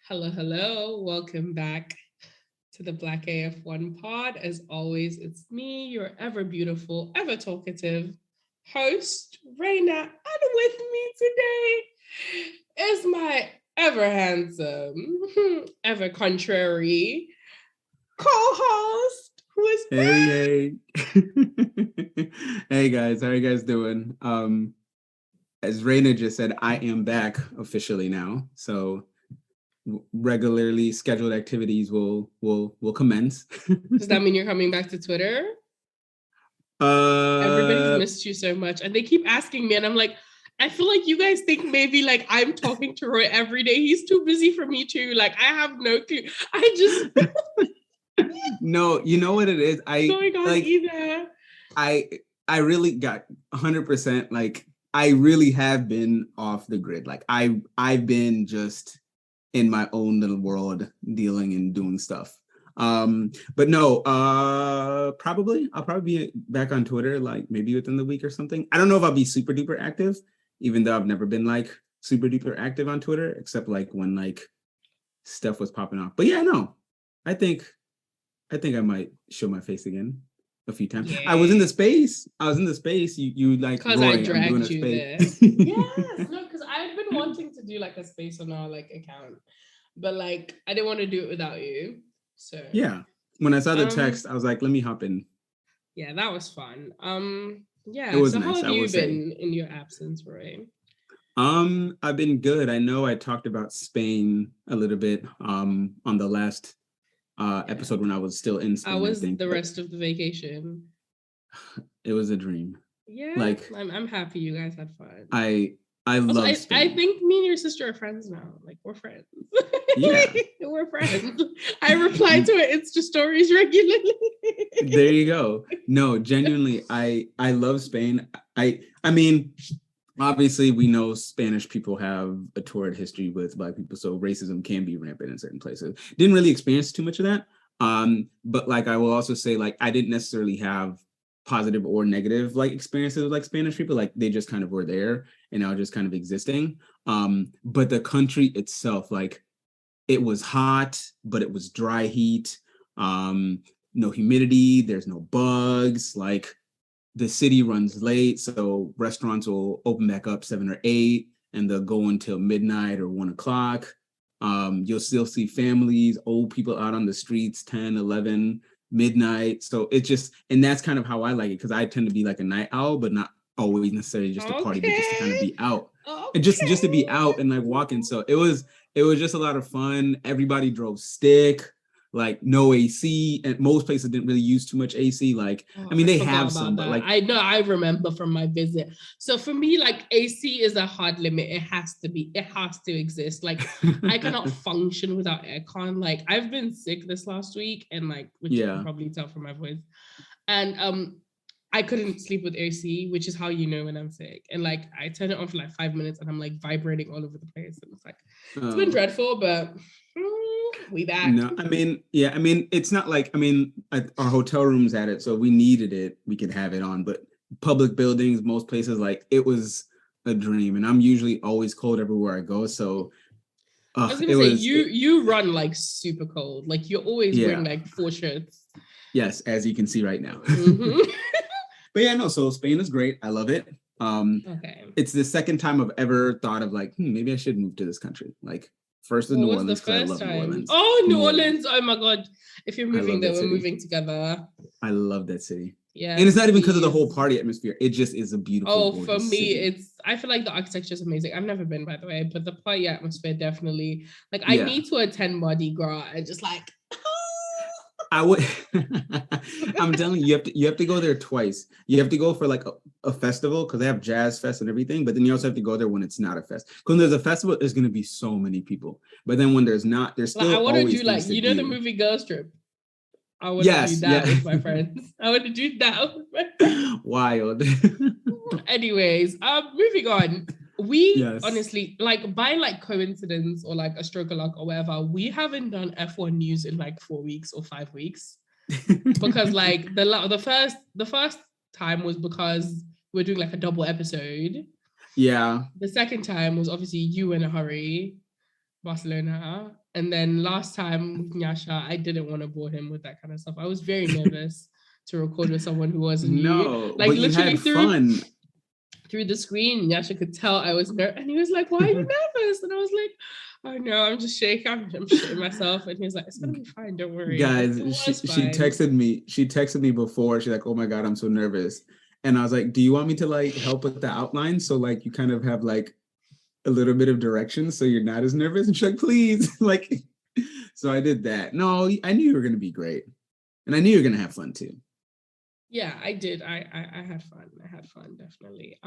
Hello, hello. Welcome back to the Black AF1 pod. As always, it's me, your ever beautiful, ever talkative host, Raina. And with me today is my ever handsome, ever contrary co-host who is Hey, hey guys, how are you guys doing? As Raina just said, I am back officially now. So regularly scheduled activities will commence. Does that mean you're coming back to Twitter? Everybody's uh missed you so much. And they keep asking me, and I'm like, I feel like you guys think maybe like I'm talking to Roy every day. He's too busy for me too. Like I have no clue. I just no, you know what it is? going on either. I I really got 100% like I really have been off the grid. Like I've been just in my own little world dealing and doing stuff. But no, I'll probably be back on Twitter like maybe within the week or something. I don't know if I'll be super duper active, even though I've never been like super duper active on Twitter, except like when like stuff was popping off. But yeah, no, I think I think I might show my face again a few times. I was in Yeah. the space. I was in the space. You like Because I Roy, I'm doing dragged a you space. there. Yes. No, because I've been wanting to do like a space on our like account. But like I didn't want to do it without you. So Yeah. When I saw the um text, I was like, let me hop in. yeah, that was fun. It Yeah. was So how nice, have I will you say. been in your absence, Roy? I've been good. I know I talked about Spain a little bit on the last Yeah. episode when I was still in How Spain, I was think, the but rest of the vacation? it was a dream. Yeah, Like I'm happy you guys had fun. I I Also, love I Spain. think me and your sister are friends now. Like we're friends. Yeah. We're friends. I reply to it Insta stories regularly. There you go. No, genuinely, I love Spain. I mean, obviously we know Spanish people have a torrid history with Black people, so racism can be rampant in certain places. Didn't really experience too much of that. But like I will also say, like I didn't necessarily have positive or negative like experiences with like Spanish people. Like they just kind of were there and now just kind of existing. But the country itself, like it was hot, but it was dry heat. Um, no humidity, there's no bugs. Like the city runs late, so restaurants will open back up 7 or 8, and they'll go until midnight or 1 o'clock. You'll still see families, old people out on the streets, 10, 11, midnight. So it just, and that's kind of how I like it because I tend to be like a night owl, but not always necessarily just to party, but just to kind of Okay. be out and just to be out and like walking. Okay. So it was just a lot of fun. Everybody drove stick, like no AC, and most places didn't really use too much AC. Like, Oh, I mean, I they forgot have about some, but that. like, I know I remember from my visit. So for me, like AC is a hard limit. It has to be, it has to exist. Like I cannot function without aircon. Like I've been sick this last week, and like which you can yeah, probably tell from my voice. And I couldn't sleep with AC, which is how you know when I'm sick. And like I turn it on for like 5 minutes and I'm like vibrating all over the place. And it's like it's been oh dreadful, but we back. no, I mean, yeah, I mean, it's not like, I mean, our hotel rooms had it, so we needed it, we could have it on, but public buildings, most places, like it was a dream, and I'm usually always cold everywhere I go, so I was it gonna say was you run like super cold. Like you're always wearing yeah, like 4 shirts. yes, as you can see right now. Mm-hmm. But yeah, no, so Spain is great, I love it. Okay. It's the second time I've ever thought of like, maybe I should move to this country. Like first is What New was the Orleans because I first love New time? Orleans. Oh, New New Orleans, Orleans. Oh my god. If you're I moving love there, that we're city. moving together. I love that city. And it's Yes, not even because of the whole please. party atmosphere. It just is a beautiful, Oh, for gorgeous me, city. it's I feel like the architecture is amazing. I've never been, by the way, but the party atmosphere definitely. Like I Yeah. need to attend Mardi Gras and just like I would I'm telling you, you have to go there twice. You have to go for like a festival because they have jazz fest and everything, but then you also have to go there when it's not a fest. Because when there's a festival, there's gonna be so many people. But then when there's not, there's like I still want to always do like things to you know the do. movie Girls Trip. I want to do Yes, that yeah. with my friends. I want to do that with my friends. Wild. Anyways, moving on. We Yes. honestly like by like coincidence or like a stroke of luck or whatever, we haven't done F1 news in like 4 weeks or 5 weeks because like the first time was because we're doing like a double episode. Yeah. The second time was obviously you in a hurry, Barcelona. And then last time with Nyasha, I didn't want to bore him with that kind of stuff. I was very nervous to record with someone who wasn't you. No, Like but you literally had fun. through the screen, Nyasha could tell I was nervous. And he was like, why are you nervous? And I was like, oh no, I'm just shaking. I'm shitting myself. And he was like, it's gonna be fine, don't worry. Guys, Like, she texted me. She texted me before. She's like, "Oh my god, I'm so nervous." And I was like, "Do you want me to like help with the outline so like you kind of have like a little bit of direction so you're not as nervous?" And she's like, "Please." Like, so I did that. No, I knew you were gonna be great, and I knew you were gonna have fun too. Yeah, I did. I had fun. I had fun, definitely.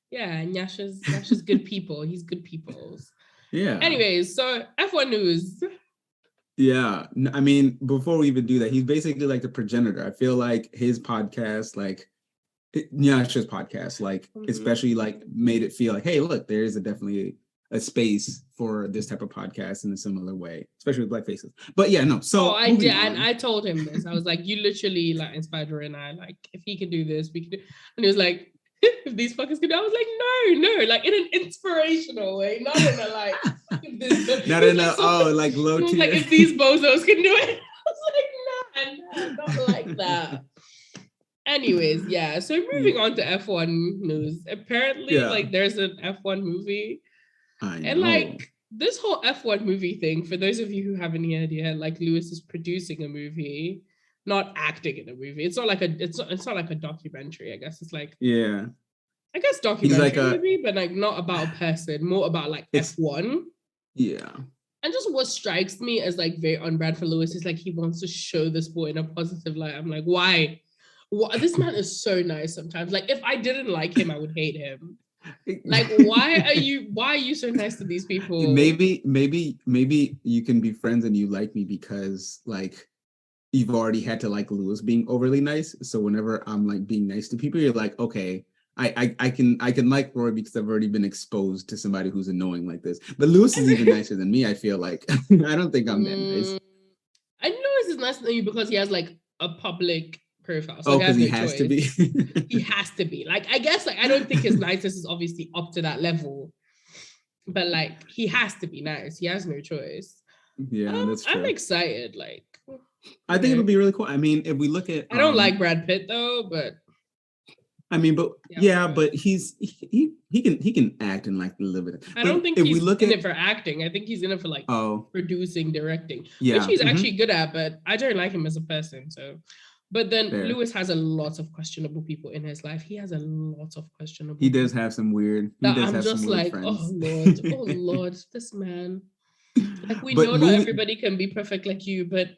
Yeah, Nyasha's good people. He's good people's. Yeah. Anyways, so F1 news. Yeah. I mean, before we even do that, he's basically like the progenitor. I feel like his podcast, like Nyasha's podcast, like especially like made it feel like, hey, look, there is definitely a space for this type of podcast in a similar way, especially with Black faces. But yeah, no. So I did, and I told him this. I was like, you literally like inspired her and I. Like, if he could do this, we could do. And he was like, if these fuckers could do, I was like, no, like in an inspirational way, not in a like, not in a like low tier. Like if these bozos can do it, I was like, nah, not like that. Anyways, yeah. So moving on to F1 news. Apparently, like there's an F1 movie. I know. And like this whole F1 movie thing, for those of you who have any idea, like Lewis is producing a movie, not acting in a movie. It's not like it's not like a documentary. I guess it's like I guess documentary like movie, but like not about a person, more about like F1. Yeah. And just what strikes me as like very on brand for Lewis is like he wants to show the sport in a positive light. I'm like, why? This man is so nice sometimes. Like if I didn't like him, I would hate him. Like why are you so nice to these people? Maybe you can be friends and you like me because like you've already had to like Lewis being overly nice. So whenever I'm like being nice to people, you're like, okay, I can like Roy because I've already been exposed to somebody who's annoying like this. But Lewis is even nicer than me, I feel like. I don't think I'm that nice. I know Lewis is nicer than you because he has like a public profile. So because he has to be. He has to be. Like, I guess like I don't think his niceness is obviously up to that level. But like he has to be nice. He has no choice. Yeah, that's true. I'm excited. Like I think it'll be really cool. I mean, if we look at I don't like Brad Pitt though, but I mean, but but he can act and like a little bit. I don't think he's in it for acting. I think he's in it for like producing, directing, which he's actually good at. But I don't like him as a person. So, but then Lewis has a lot of questionable people in his life. He has a lot of questionable. He does have some weird. I'm just like, friends. Oh Lord, this man. Like we know not everybody can be perfect like you, but.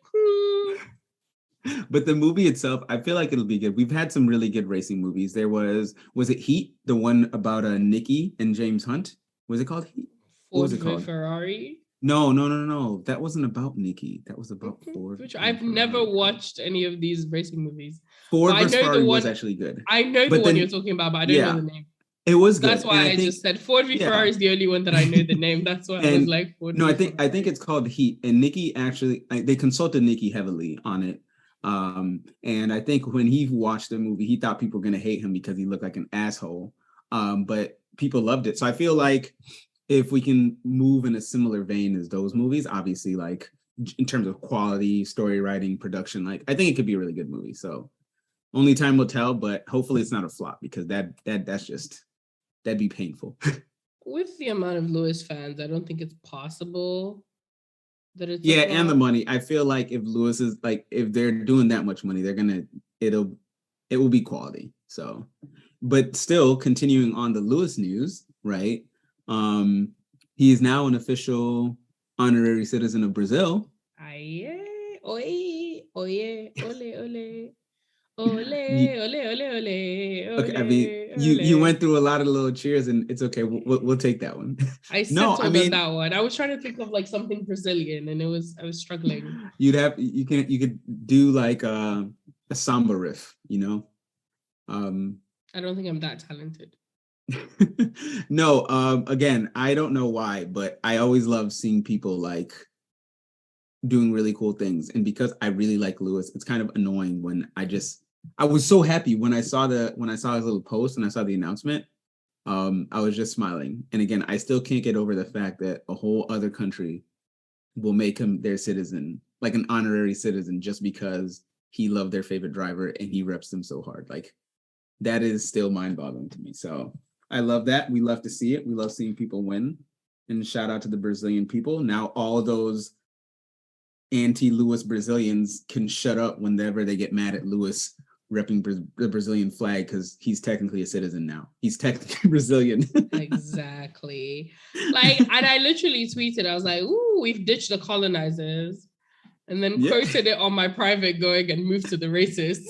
But the movie itself, I feel like it'll be good. We've had some really good racing movies. There was it Heat, the one about Nikki and James Hunt? Was it called Heat? What was it called? Ferrari? No. That wasn't about Nikki. That was about Ford. Which I've never watched any of these racing movies. Ford vs. Ferrari was actually good. I know the one you're talking about, but I don't know the name. It was good. That's why I just said Ford v Ferrari is the only one that I know the name. That's why I was like, Ford. No, I think it's called Heat. And Nikki actually, they consulted Nikki heavily on it. And I think when he watched the movie, he thought people were going to hate him because he looked like an asshole. But people loved it. So I feel like if we can move in a similar vein as those movies, obviously, like in terms of quality, story writing, production, like I think it could be a really good movie. So only time will tell, but hopefully it's not a flop because that's just, that'd be painful. With the amount of Lewis fans, I don't think it's possible. And the money. I feel like if Lewis is like, if they're doing that much money, it will be quality. So, but still continuing on the Lewis news, right? He is now an official honorary citizen of Brazil. Aye, oye, ole, ole. Ole, ole. Okay, I mean, you went through a lot of little cheers, and it's okay. We'll take that one. I settled on that one. I was trying to think of like something Brazilian, and I was struggling. You could do like a samba riff, you know. I don't think I'm that talented. No, again, I don't know why, but I always love seeing people like doing really cool things, and because I really like Lewis, it's kind of annoying when I was so happy when I saw his little post and I saw the announcement. I was just smiling. And again, I still can't get over the fact that a whole other country will make him their citizen, like an honorary citizen, just because he loved their favorite driver and he reps them so hard. Like, that is still mind-boggling to me. So I love that. We love to see it. We love seeing people win. And shout out to the Brazilian people. Now all those anti-Lewis Brazilians can shut up whenever they get mad at Lewis repping the Brazilian flag, because he's technically a citizen now. He's technically Brazilian. Exactly. Like, and I literally tweeted, I was like, ooh, we've ditched the colonizers. And then quoted it on my private going and moved to the racists.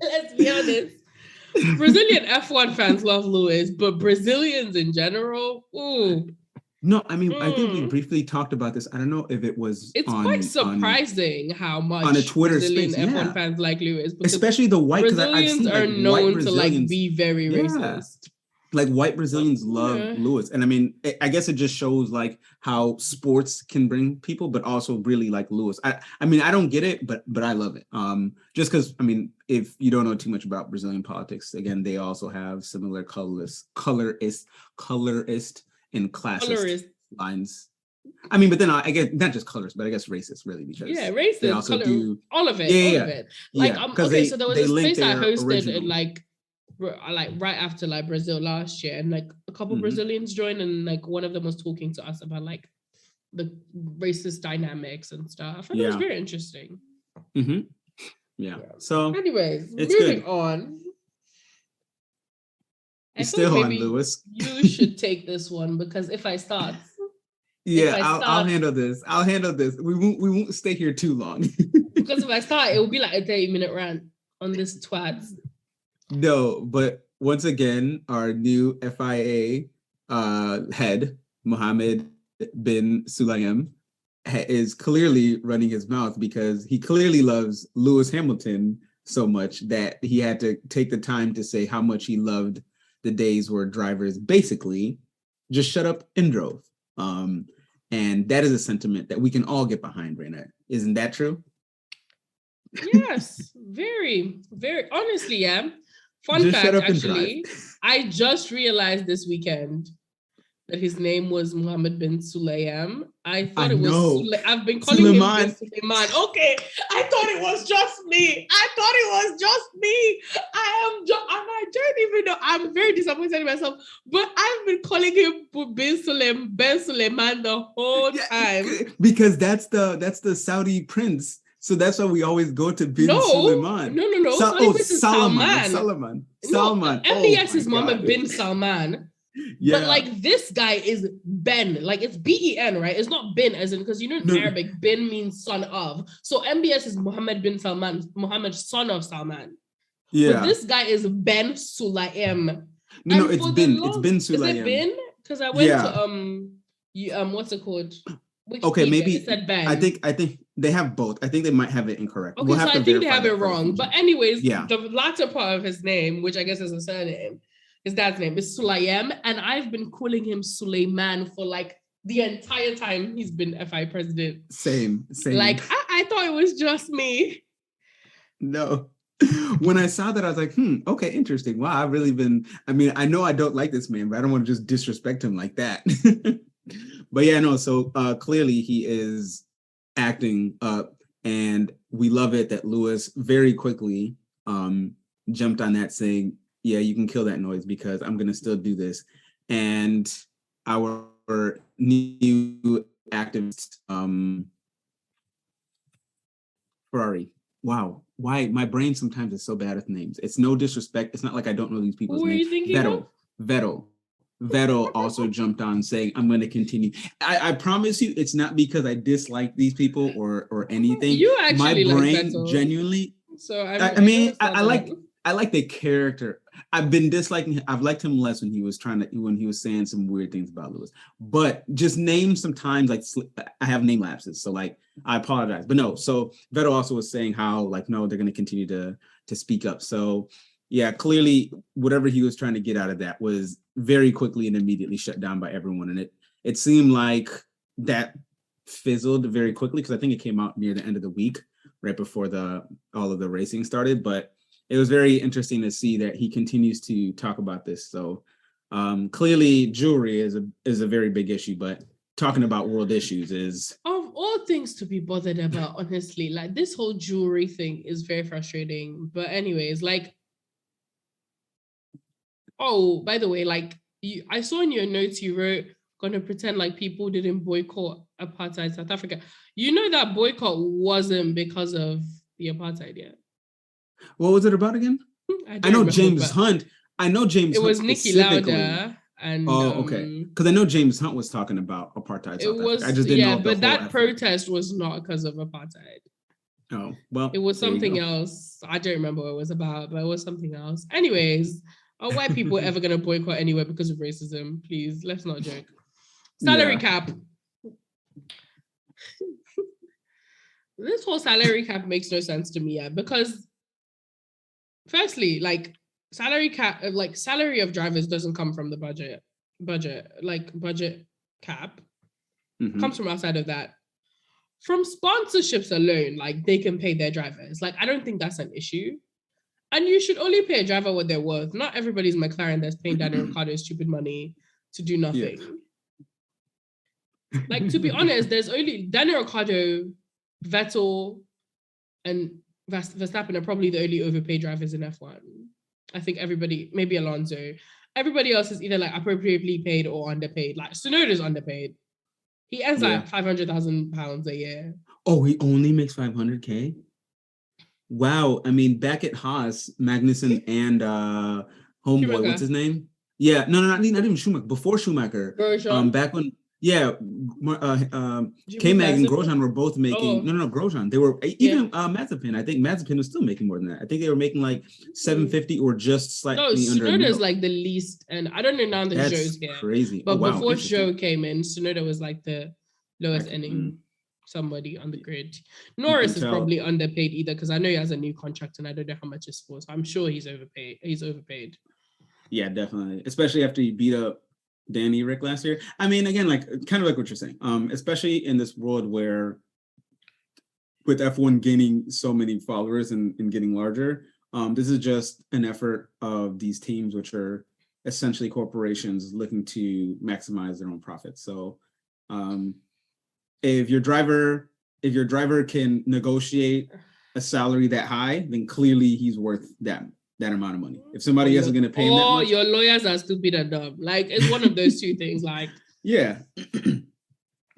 Let's be honest. Brazilian F1 fans love Lewis, but Brazilians in general, ooh. No, I mean, I think we briefly talked about this. I don't know if it was. It's quite surprising how much on a Twitter Brazilian space, F1 fans like Lewis. Especially the white, Brazilians are known to like be very racist. Like white Brazilians love Lewis. And I mean, I guess it just shows like how sports can bring people, but also really like Lewis. I mean, I don't get it, but I love it. Just because, I mean, if you don't know too much about Brazilian politics, again, they also have similar colorist and classist lines. I mean, but then I guess not just colorist, but I guess racist, really, because racist, they also do all of it, all of it. Like, okay, so there was this place I hosted in like right after like Brazil last year, and like a couple Brazilians joined, and like one of them was talking to us about like the racist dynamics and stuff, and it was very interesting. So anyways, moving on. It's still on, Lewis. You should take this one, because if I start, I'll handle this. We won't stay here too long. Because if I start, it will be like a 30-minute rant on this twat. No, but once again, our new FIA head, Mohammed bin Sulayem, is clearly running his mouth, because he clearly loves Lewis Hamilton so much that he had to take the time to say how much he loved the days where drivers basically just shut up and drove. And that is a sentiment that we can all get behind, Raina. Isn't that true? Yes, very, very honestly, yeah. Fun fact, actually, I just realized this weekend that his name was Mohammed bin Sulayem. I thought it was I've been calling him Suleiman. Okay, I thought it was just me. I don't even know. I'm very disappointed in myself. But I've been calling him bin Suleiman the whole time. Because that's the Saudi prince. So that's why we always go to bin Suleiman. No. Salman. MBS is Mohammed bin Salman. Yeah. But like this guy is Ben, like it's Ben, right? It's not bin as in, because you know in Arabic, bin means son of. So MBS is Mohammed bin Salman, Mohammed son of Salman. Yeah. But this guy is Ben Sulayem. No, it's bin Sulayem. Is it bin? Because I went to what's it called? Okay, maybe it said Ben. I think they have both. I think they might have it incorrect. Okay, so I think they have it wrong. But anyways, the latter part of his name, which I guess is a surname, his dad's name is Sulayem, and I've been calling him Suleiman for like the entire time he's been FI president. Same. Like I thought it was just me. No. When I saw that, I was like, okay, interesting. Wow, I've really been, I mean, I know I don't like this man, but I don't want to just disrespect him like that. But yeah, no, so clearly he is acting up, and we love it that Lewis very quickly jumped on that, saying, yeah, you can kill that noise because I'm going to still do this. And our new activist, Ferrari. Wow. Why? My brain sometimes is so bad with names. It's no disrespect. It's not like I don't know these people's names. Vettel also jumped on saying, I'm going to continue. I promise you, it's not because I dislike these people or anything. You actually my brain like Vettel. Genuinely. So I like the character. I've been disliking him. I've liked him less when he was saying some weird things about Lewis. But just name sometimes, like, I have name lapses, so like I apologize. But no, so Vettel also was saying how like no, they're going to continue to speak up. So yeah, clearly whatever he was trying to get out of that was very quickly and immediately shut down by everyone, and it seemed like that fizzled very quickly, because I think it came out near the end of the week, right before all of the racing started. But it was very interesting to see that he continues to talk about this. So clearly jewelry is a very big issue, but talking about world issues is of all things to be bothered about, honestly. Like this whole jewelry thing is very frustrating. But anyways, like, oh, by the way, like I saw in your notes you wrote, gonna pretend like people didn't boycott apartheid South Africa. You know that boycott wasn't because of the apartheid, yeah. what was it about again? I know James Hunt. I know James it Hunt was Nikki specifically. Lauda and okay. Because I know James Hunt was talking about apartheid South Africa. I just didn't know if but that protest was not because of apartheid. Oh, well. It was something else. I don't remember what it was about, but it was something else. Anyways, are white people ever gonna boycott anywhere because of racism? Please, let's not joke. Salary cap. This whole salary cap makes no sense to me, because firstly, like salary cap, like salary of drivers doesn't come from the budget cap, comes from outside of that. From sponsorships alone, like they can pay their drivers. Like I don't think that's an issue. And you should only pay a driver what they're worth. Not everybody's McLaren that's paying Daniel Ricciardo stupid money to do nothing. Yeah. Like, to be honest, there's only Daniel Ricciardo, Vettel, and Verstappen are probably the only overpaid drivers in F1. I think everybody, maybe Alonso, everybody else is either like appropriately paid or underpaid. Like Tsunoda's underpaid. He earns like £500,000 a year. Oh, he only makes 500K? Wow. I mean, back at Haas, Magnussen and homeboy, Schumacher. What's his name? Yeah, no, not even Schumacher. Before Schumacher, back when K-Mag and Grosjean were both making. No, Grosjean. They were even Mazepin. I think Mazepin was still making more than that. I think they were making like 750 or just slightly under. No, Tsunoda's like the least, and I don't know now that Zhou's here. Crazy. But before Zhou came in, Tsunoda was like the lowest earning somebody on the grid. Norris is probably underpaid either, because I know he has a new contract and I don't know how much it's for. So I'm sure he's overpaid. Yeah, definitely. Especially after he beat up Danny Rick last year. I mean, again, like kind of like what you're saying. Especially in this world where with F1 gaining so many followers and getting larger, this is just an effort of these teams, which are essentially corporations looking to maximize their own profits. So if your driver can negotiate a salary that high, then clearly he's worth that amount of money. If somebody else is going to pay him that much, your lawyers are stupid and dumb. Like it's one of those two things. Like yeah.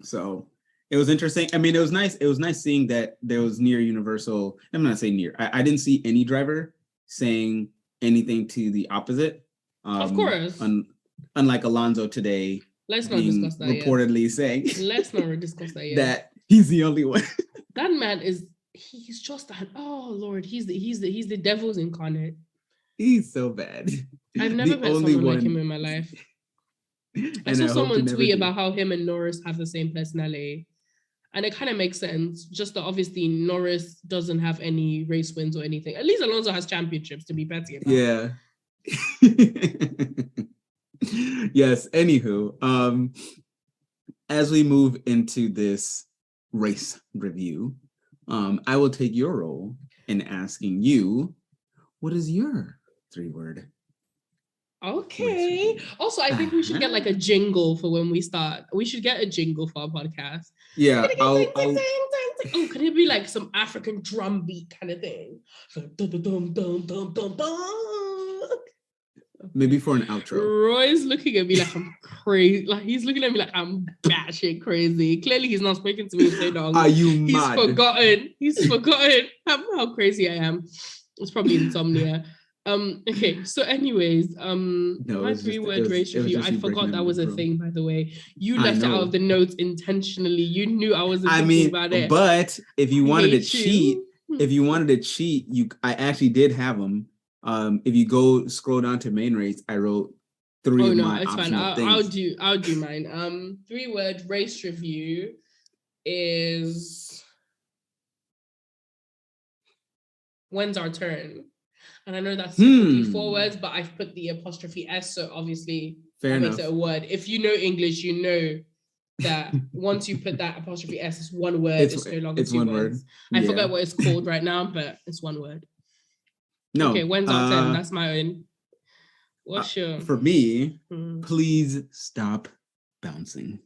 So it was interesting. I mean, it was nice. It was nice seeing that there was near universal. I'm not saying near. I didn't see any driver saying anything to the opposite. Of course. Unlike Alonso today. Let's not discuss that. Reportedly saying. Let's not discuss that yet. That he's the only one. That man is. He's just that. Oh Lord, he's the devil's incarnate. He's so bad. I've never met someone like him in my life. I saw someone tweet about how him and Norris have the same personality. And it kind of makes sense. Just that obviously Norris doesn't have any race wins or anything. At least Alonso has championships to be petty about. Yeah. Yes. Anywho, as we move into this race review, I will take your role in asking you, what is your 3-word? Okay. Also, I think we should get like a jingle for when we start. We should get a jingle for our podcast. Yeah. Oh, could it be like some African drum beat kind of thing? Maybe for an outro. Roy's looking at me like I'm crazy. Like he's looking at me like I'm batshit crazy. Clearly, he's not speaking to me so long. Are you mad? He's forgotten how crazy I am. It's probably insomnia. Okay, so anyways, my 3-word race review. I forgot that was a thing, by the way. You left it out of the notes intentionally. You knew I wasn't thinking about it. But if you wanted to cheat, I actually did have them. If you scroll down to main race, I wrote 3 of my optional things. I'll do mine. 3-word race review is when's our turn? And I know that's 4 words, but I've put the apostrophe S, so obviously that makes it a word. If you know English, you know that once you put that apostrophe S, it's 1 word. It's no longer 2 words. I forget what it's called right now, but it's 1 word. No. Okay, when's our turn? That's my own. What's your... For me, please stop bouncing.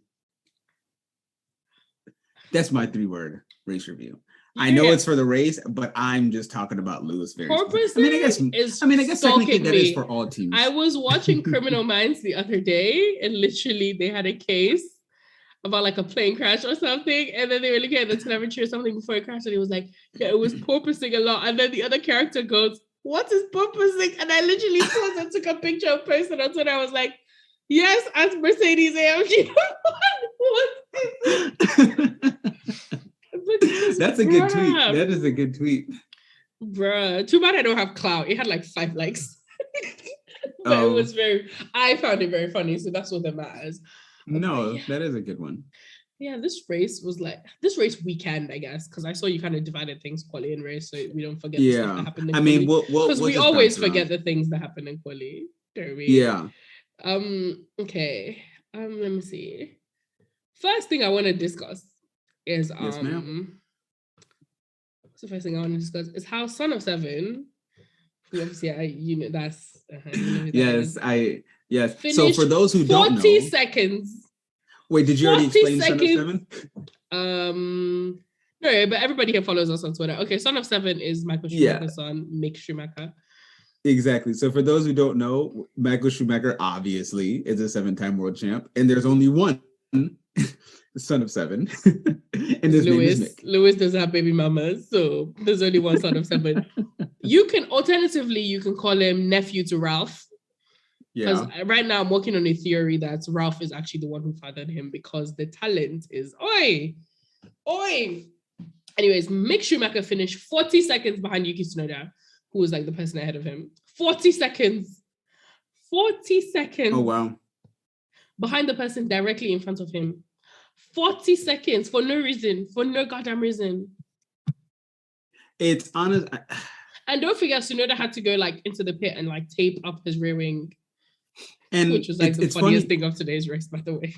That's my 3-word race review. Yeah. I know it's for the race, but I'm just talking about Lewis very. Porpoising I guess technically that is for all teams. I was watching Criminal Minds the other day, and literally they had a case about like a plane crash or something, and then they were looking at the telemetry or something before it crashed, and he was like, "Yeah, it was porpoising a lot." And then the other character goes, "What is porpoising?" And I literally paused and took a picture and posted on Twitter. I was like, "Yes, as Mercedes AMG." What is it? That's a good tweet. That is a good tweet. Bruh. Too bad I don't have clout. It had like 5 likes. But it was I found it very funny. So that's what that matters. No, that is a good one. Yeah, this race weekend, I guess, because I saw you kind of divided things quali and race, so we don't forget the stuff that happened in quali. Because we always forget the things that happen in quali, don't we? Yeah. Okay. Let me see. First thing I want to discuss is yes, ma'am. What's the first thing I want to discuss is how Son of Seven, who obviously that's yes. So for those who don't know, 40 seconds. Wait, did you already explain Son of Seven? No, but everybody here follows us on Twitter. Okay, Son of Seven is Michael Schumacher's son, Mick Schumacher. Exactly. So for those who don't know, Michael Schumacher obviously is a 7-time world champ, and there's only one Son of Seven, and his name is Mick. Lewis doesn't have baby mamas, so there's only one Son of Seven. You can call him nephew to Ralph. Because right now I'm working on a theory that Ralph is actually the one who fathered him because the talent is oi. Anyways, Mick Schumacher finished 40 seconds behind Yuki Tsunoda, who was like the person ahead of him. 40 seconds. 40 seconds. Oh, wow. Behind the person directly in front of him. 40 seconds for no reason, for no goddamn reason. It's honest. And don't forget, Tsunoda had to go like into the pit and like tape up his rear wing. Which was like the funniest thing of today's race, by the way.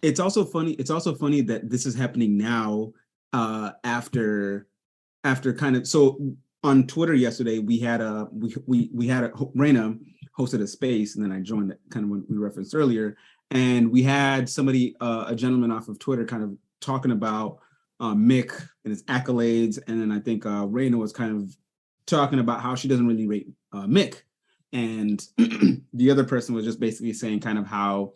It's also funny that this is happening now after kind of, so on Twitter yesterday we had Reina hosted a space, and then I joined it, kind of when we referenced earlier, and we had somebody, a gentleman off of Twitter, kind of talking about Mick and his accolades, and then I think Reina was kind of talking about how she doesn't really rate Mick. And the other person was just basically saying kind of how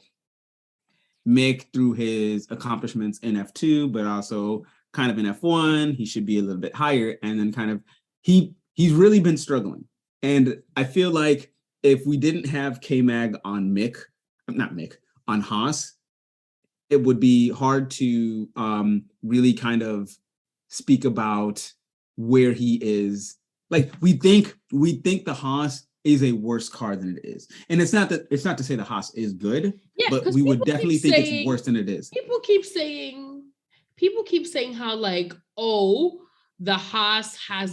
Mick, through his accomplishments in F2, but also kind of in F1, he should be a little bit higher. And then kind of he's really been struggling. And I feel like if we didn't have K-Mag on on Haas, it would be hard to really kind of speak about where he is. Like we think the Haas is a worse car than it is. And it's not to say the Haas is good, but we would definitely think it's worse than it is. People keep saying how like, oh, the Haas has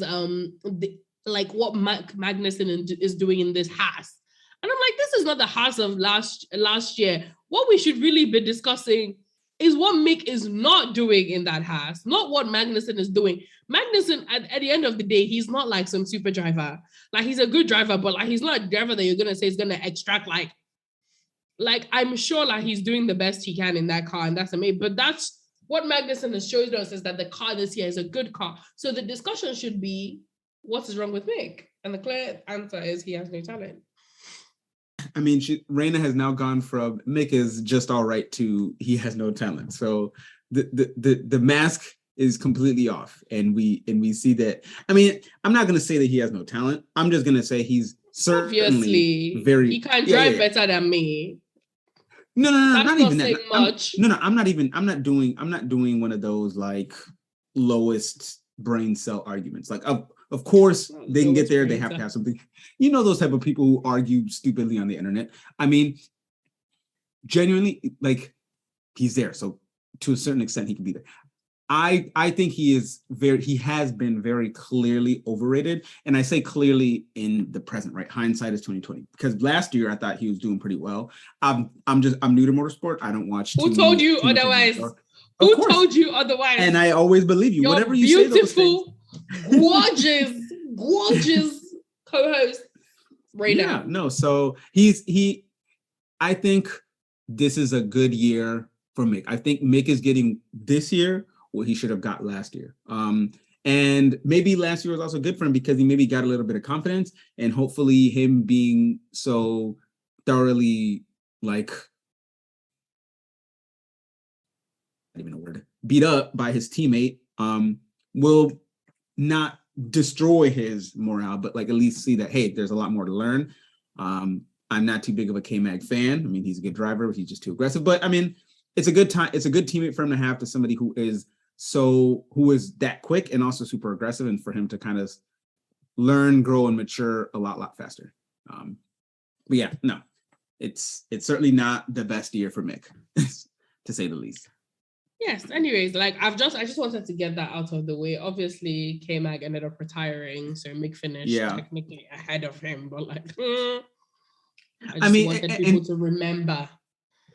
like what Magnussen is doing in this Haas. And I'm like, this is not the Haas of last year. What we should really be discussing is what Mick is not doing in that Haas, not what Magnussen is doing. Magnussen, at the end of the day, he's not like some super driver. Like, he's a good driver, but like he's not a driver that you're going to say is going to extract like I'm sure like he's doing the best he can in that car, and that's amazing. But that's what Magnussen has showed us, is that the car this year is a good car. So the discussion should be, what is wrong with Mick? And the clear answer is he has no talent. I mean, Reina has now gone from Mick is just all right to he has no talent. So the mask is completely off, and we see that. I mean, I'm not going to say that he has no talent. I'm just going to say he's certainly obviously very. He can drive better than me. No, not even that. Much. I'm not doing one of those like lowest brain cell arguments. Like, of course, they can get there. They have to have something. You know, those type of people who argue stupidly on the internet. I mean, genuinely, like, he's there. So to a certain extent, he can be there. I think he has been very clearly overrated. And I say clearly in the present, right? Hindsight is 2020. Because last year I thought he was doing pretty well. I'm new to motorsport. I don't watch. Who told you otherwise? Who told you otherwise? And I always believe you. You're whatever you say, beautiful, gorgeous co-host right now. No, so I think this is a good year for Mick. I think Mick is getting this year what he should have got last year. And maybe last year was also good for him because he maybe got a little bit of confidence, and hopefully him being so thoroughly like, not even a word, beat up by his teammate, will not destroy his morale, but like at least see that, hey, there's a lot more to learn. I'm not too big of a K-Mag fan. I mean, he's a good driver, he's just too aggressive. But I mean, it's a good time. It's a good teammate for him to have, to somebody who is that quick and also super aggressive, and for him to kind of learn, grow, and mature a lot faster. But yeah, no, it's certainly not the best year for Mick, to say the least. Yes. Anyways, like I just wanted to get that out of the way. Obviously, K-Mag ended up retiring, so Mick finished technically ahead of him. But like, I mean, wanted people to remember.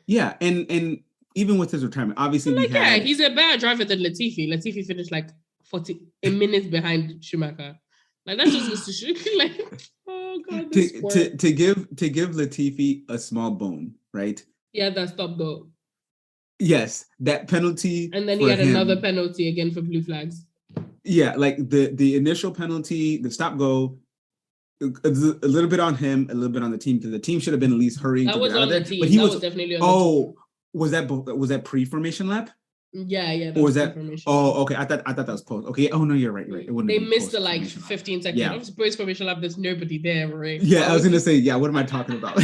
Yeah, and even with his retirement, obviously, like, he's a better driver than Latifi. Latifi finished like 40 minutes behind Schumacher. Like that just goes to show, like, oh god, to give Latifi a small bone, right? Yeah, that stop go. Yes, that penalty, and then he had another penalty again for blue flags. Yeah, like the initial penalty, the stop go, a little bit on him, a little bit on the team, because the team should have been at least hurrying to get out of there. But he was definitely on the team. Was that pre-formation lap? Yeah. Or was that? Oh, okay. I thought that was post. Okay. Oh no, you're right. It they missed the like 15 seconds. Yeah. Obviously, post-formation lap, there's nobody there, right? Yeah, I was gonna say, yeah. What am I talking about?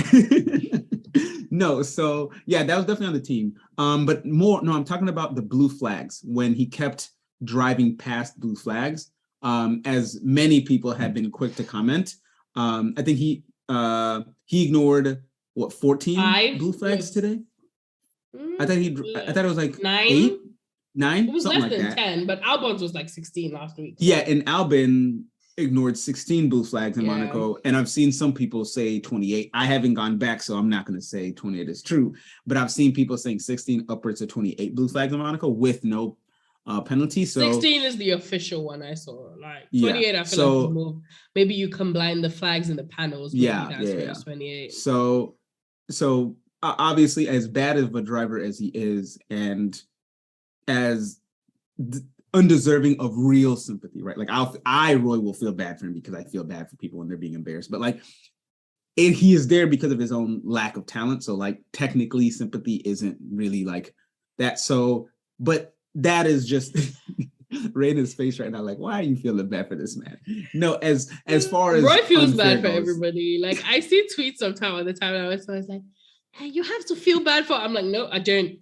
No, so yeah, that was definitely on the team. But I'm talking about the blue flags, when he kept driving past blue flags. As many people have been quick to comment. I think he ignored 14 blue flags today. I thought it was like 9. It was less than 10, but Albon's was like 16 last week. Yeah, and Albon ignored 16 blue flags in Monaco, and I've seen some people say 28. I haven't gone back, so I'm not going to say 28 is true, but I've seen people saying 16 upwards of 28 blue flags in Monaco with no penalty. So 16 is the official one I saw. Like 28, I feel like more, maybe you combine the flags and the panels. Yeah. 28. So obviously, as bad of a driver as he is, and as undeserving of real sympathy, right? Like I really will feel bad for him, because I feel bad for people when they're being embarrassed. But like, he is there because of his own lack of talent. So like, technically, sympathy isn't really like that. So, but that is just Raina's face right now. Like, why are you feeling bad for this man? No, as far as Roy feels bad for everybody. Like, I see tweets sometimes all the time, and I was like, hey, you have to feel bad for. I'm like, no, I don't.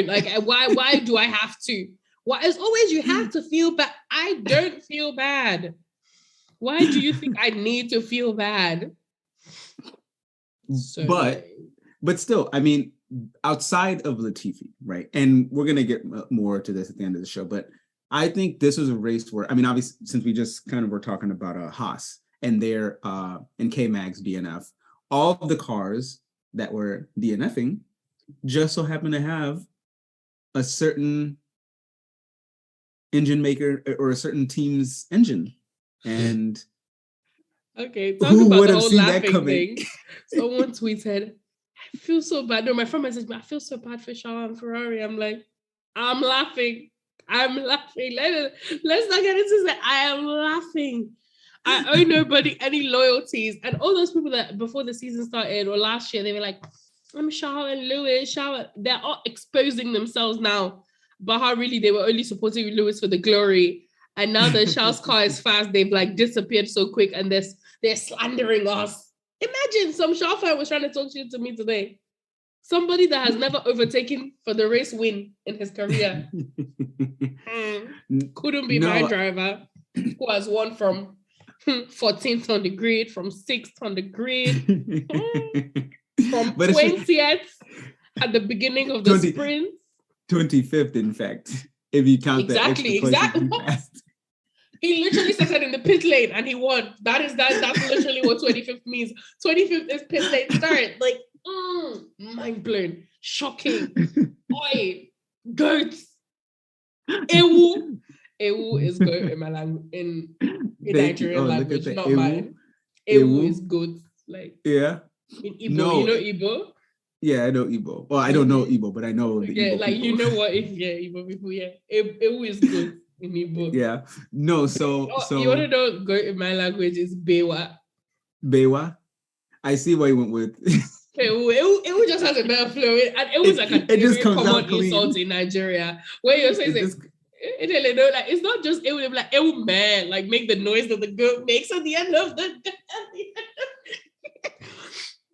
Like, why do I have to? Why? As always, you have to feel bad. I don't feel bad. Why do you think I need to feel bad? So but still, I mean, outside of Latifi, right? And we're gonna get more to this at the end of the show, but I think this was a race where, I mean, obviously, since we just kind of were talking about Haas and their and K-Mag's DNF, all of the cars that were DNFing just so happen to have a certain engine maker or a certain team's engine. And okay, talking about the whole laughing thing. Someone tweeted, I feel so bad. No, my friend messaged me, I feel so bad for Charles and Ferrari. I'm like, I'm laughing. Let's not get into that. I am laughing. I owe nobody any loyalties. And all those people that before the season started or last year, they were like, I'm Charles and Lewis. They're all exposing themselves now. But how really they were only supporting Lewis for the glory. And now that Charles' car is fast, they've like disappeared so quick, and they're slandering us. Imagine some Charles fan was trying to talk shit to me today. Somebody that has never overtaken for the race win in his career. Couldn't be my driver, who has won from 14th on the grid, from 6th on the grid, from 20th at the beginning of the sprint. 25th, in fact, if you count exactly. He literally started in the pit lane and he won. That's literally what 25th means. 25th is pit lane start. Like, mind blown, shocking. Oi, goats. Ewu is goat in my language, in Nigerian language, not mine. Ewu is goat. Like, yeah. In Igbo, you know Igbo? Yeah, I know Igbo. Well, I don't know Igbo, but I know the Yeah, Igbo like people. you know what? Igbo people. Yeah, it is good in Igbo. Yeah. No. So you want to know? Go in my language is Bewa. Bewa. I see what you went with. It just has a better flow, and it was like a very common insult in Nigeria where you're saying it's not just it would be like man, like make the noise that the goat makes at the end of the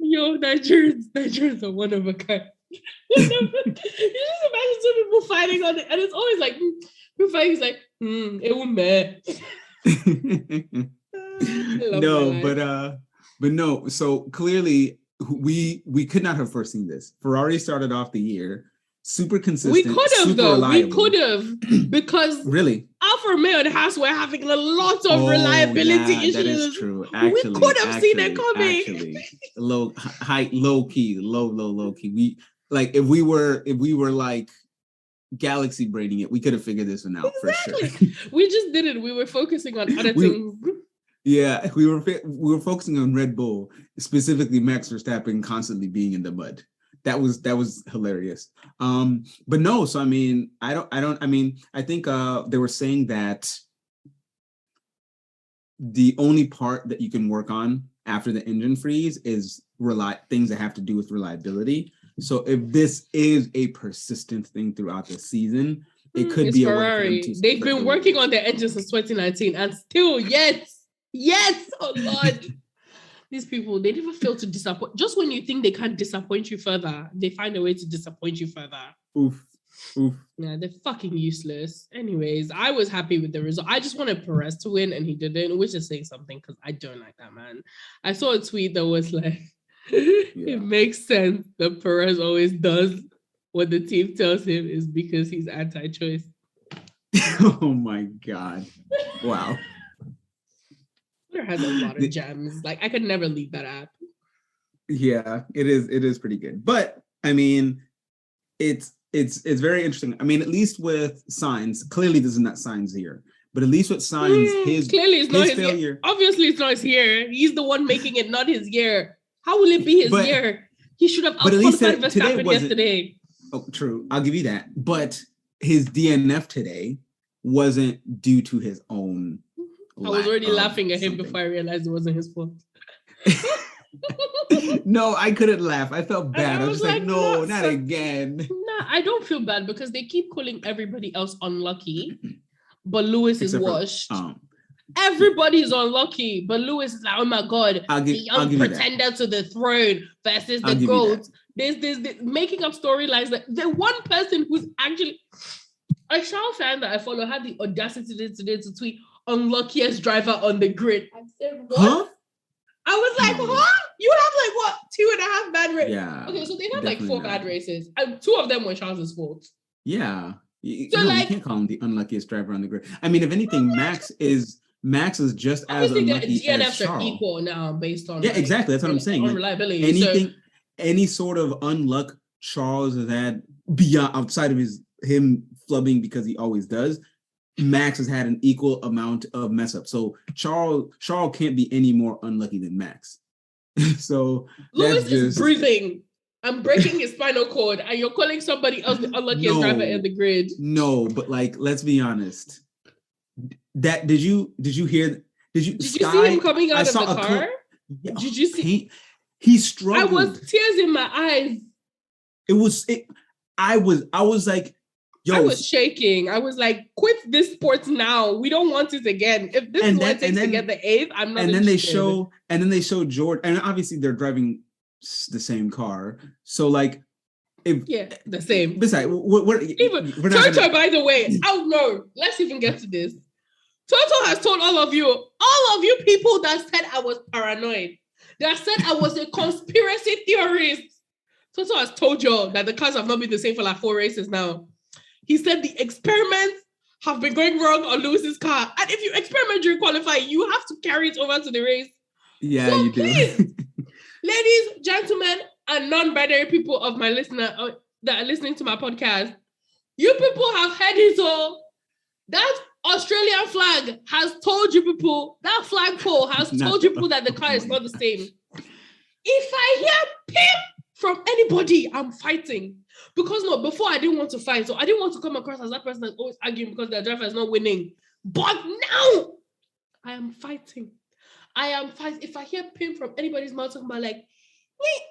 yo, Nigerians are one of a kind. You just imagine two people fighting on it, and it's always like people fighting is like man. But no, so clearly we could not have foreseen this. Ferrari started off the year super consistent. We could have though. Reliable. We could have because really Alfa Romeo and Haas were having a lot of reliability issues. That is true. Actually, we could have seen it coming. Actually, low key. We like if we were like galaxy braiding it, we could have figured this one out for sure. We just didn't. We were focusing on other things. Yeah, we were focusing on Red Bull, specifically Max Verstappen constantly being in the mud. That was hilarious. But no, so I mean, I think they were saying that the only part that you can work on after the engine freeze is things that have to do with reliability. So if this is a persistent thing throughout the season, it could be Ferrari. A way they've been working on their engine since 2019, and still, yes, oh Lord. These people, they never fail to disappoint. Just when you think they can't disappoint you further, they find a way to disappoint you further. Oof. Yeah, they're fucking useless. Anyways, I was happy with the result. I just wanted Perez to win and he didn't, which is saying something because I don't like that man. I saw a tweet that was like, it makes sense that Perez always does what the team tells him is because he's anti-choice. Oh my God. Wow. Twitter has a lot of gems. Like I could never leave that app. Yeah, it is pretty good. But I mean, it's very interesting. I mean, at least with Sainz, clearly this is not Sainz here. But at least with Sainz, clearly it's not his failure. Year. Obviously, it's not his year. He's the one making it not his year. How will it be his year? He should have out-qualified Verstappen yesterday. Oh, true. I'll give you that. But his DNF today wasn't due to his own. I was already laughing at him before I realized it wasn't his fault. No, I couldn't laugh. I felt bad. I was like, no, not again. Nah, I don't feel bad because they keep calling everybody else unlucky, but Lewis is washed. Everybody's unlucky, but Lewis is like, oh my God, the young pretender to the throne versus the GOAT. There's making up storylines that the one person who's actually a Charles fan that I follow had the audacity today to tweet unluckiest driver on the grid. I said, what? Huh? I was like, huh? You have like 2.5 bad races? Yeah. Okay, so they had like 4 bad races. And 2 of them were Charles's fault. Yeah. You can't call him the unluckiest driver on the grid. I mean, if anything, Max is just as unlucky the DNFs as Charles. Are equal now based on exactly. That's what I'm saying. On reliability. Any sort of unluck Charles has had beyond outside of him flubbing because he always does. Max has had an equal amount of mess up. So Charles can't be any more unlucky than Max. So Lewis is breathing. I'm breaking his spinal cord, and you're calling somebody else the unluckiest driver in the grid. No, but like, let's be honest. That did you hear? Did you see him coming out of the car? Did you see? He struggled. I was tears in my eyes. I was like, yo. I was shaking. I was like, quit this sport now. We don't want it again. If this is what it takes to get the 8th, I'm not interested. And then they show George, and obviously they're driving the same car. So like, the same. Besides, Toto, by the way, oh no, let's even get to this. Toto has told all of you people that said I was paranoid, that said I was a conspiracy theorist. Toto has told you that the cars have not been the same for like 4 races now. He said the experiments have been going wrong on Lewis's car. And if you experiment during qualifying, you have to carry it over to the race. Yeah, so you please, do. Ladies, gentlemen, and non-binary people of my listener that are listening to my podcast, you people have heard it all. That Australian flag has told you people, that flagpole has told you people that the car is not the same. If I hear pip from anybody, I'm fighting. Because no, before I didn't want to fight. So I didn't want to come across as that person that's always arguing because their driver is not winning. But now I am fighting. If I hear pin from anybody's mouth talking about like, wait,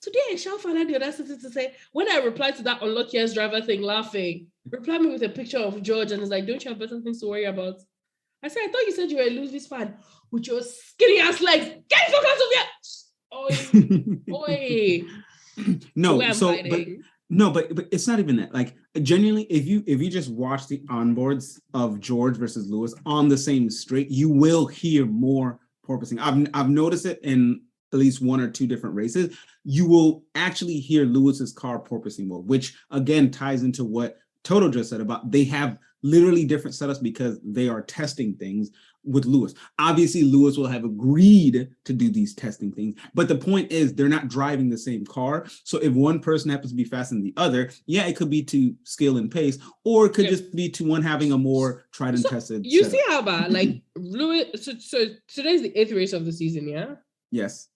today I shall find out the audacity to say, when I reply to that unlucky ass driver thing laughing, reply me with a picture of George and it's like, don't you have better things to worry about? I said, I thought you said you were a Louis fan with your skinny ass legs. Get the fuck out of here! Oi, oi. No, but it's not even that. Like genuinely, if you just watch the onboards of George versus Lewis on the same straight, you will hear more porpoising. I've noticed it in at least one or two different races. You will actually hear Lewis's car porpoising more, which again ties into what Toto just said about they have literally different setups because they are testing things with Lewis. Obviously, Lewis will have agreed to do these testing things, but the point is they're not driving the same car. So if one person happens to be faster than the other, yeah, it could be to skill and pace, or it could just be to one having a more tried and tested. You setup. See how bad, like Lewis. So today's the 8th race of the season, yeah. Yes.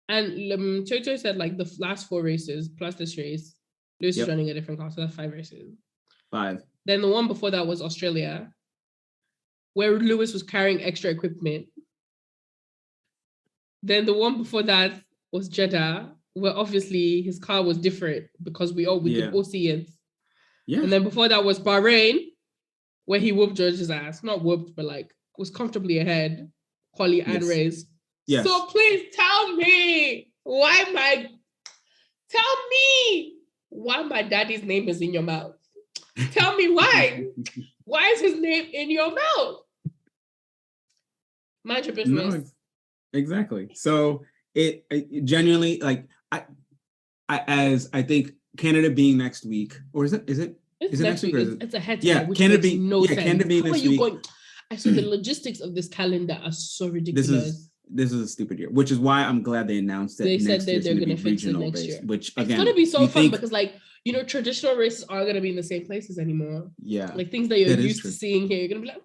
And Toto said like the last 4 races plus this race, Lewis is running a different car, so that's 5 races. 5. Then the one before that was Australia, where Lewis was carrying extra equipment. Then the one before that was Jeddah, where obviously his car was different because we could all see it. Yeah. And then before that was Bahrain, where he whooped George's ass. Not whooped, but like was comfortably ahead, quali and race. Yes. So please tell me why my daddy's name is in your mouth. Tell me why. Why is his name in your mouth? Mind your business. No, exactly. So it genuinely, like I think Canada being next week, or is it next week? It's ahead. Yeah, Canada being Canada being next week. I saw the logistics of this calendar are so ridiculous. This is a stupid year, which is why I'm glad they announced that. They said they're going to fix it next year. Which again, it's going to be so fun because like, you know, traditional races aren't going to be in the same places anymore. Yeah. Like things that you're used to seeing here, you're going to be like,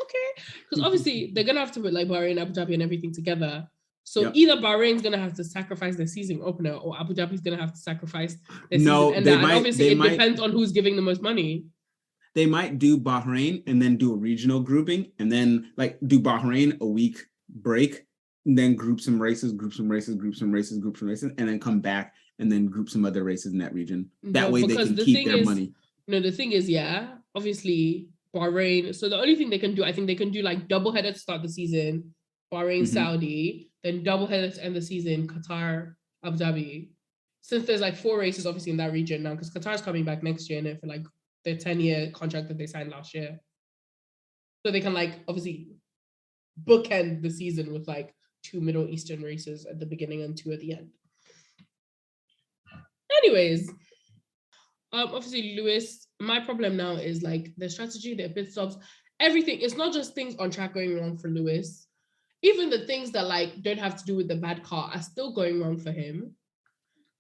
okay. Because obviously they're going to have to put like Bahrain, Abu Dhabi and everything together. So either Bahrain's going to have to sacrifice their season opener or Abu Dhabi's going to have to sacrifice their season ender. And obviously it depends on who's giving the most money. They might do Bahrain and then do a regional grouping and then like do Bahrain a week break and then group some races, and then come back and then group some other races in that region. That way they can keep their money. No, the thing is, obviously Bahrain. So the only thing they can do, I think they can do like double header to start the season, Bahrain, Saudi, then double header to end the season, Qatar, Abu Dhabi. Since there's like 4 races obviously in that region now, because Qatar's coming back next year and for like their 10-year contract that they signed last year. So they can like obviously bookend the season with like 2 Middle Eastern races at the beginning and 2 at the end. Anyways, obviously Lewis, my problem now is like the strategy, the pit stops, everything. It's not just things on track going wrong for Lewis. Even the things that like don't have to do with the bad car are still going wrong for him.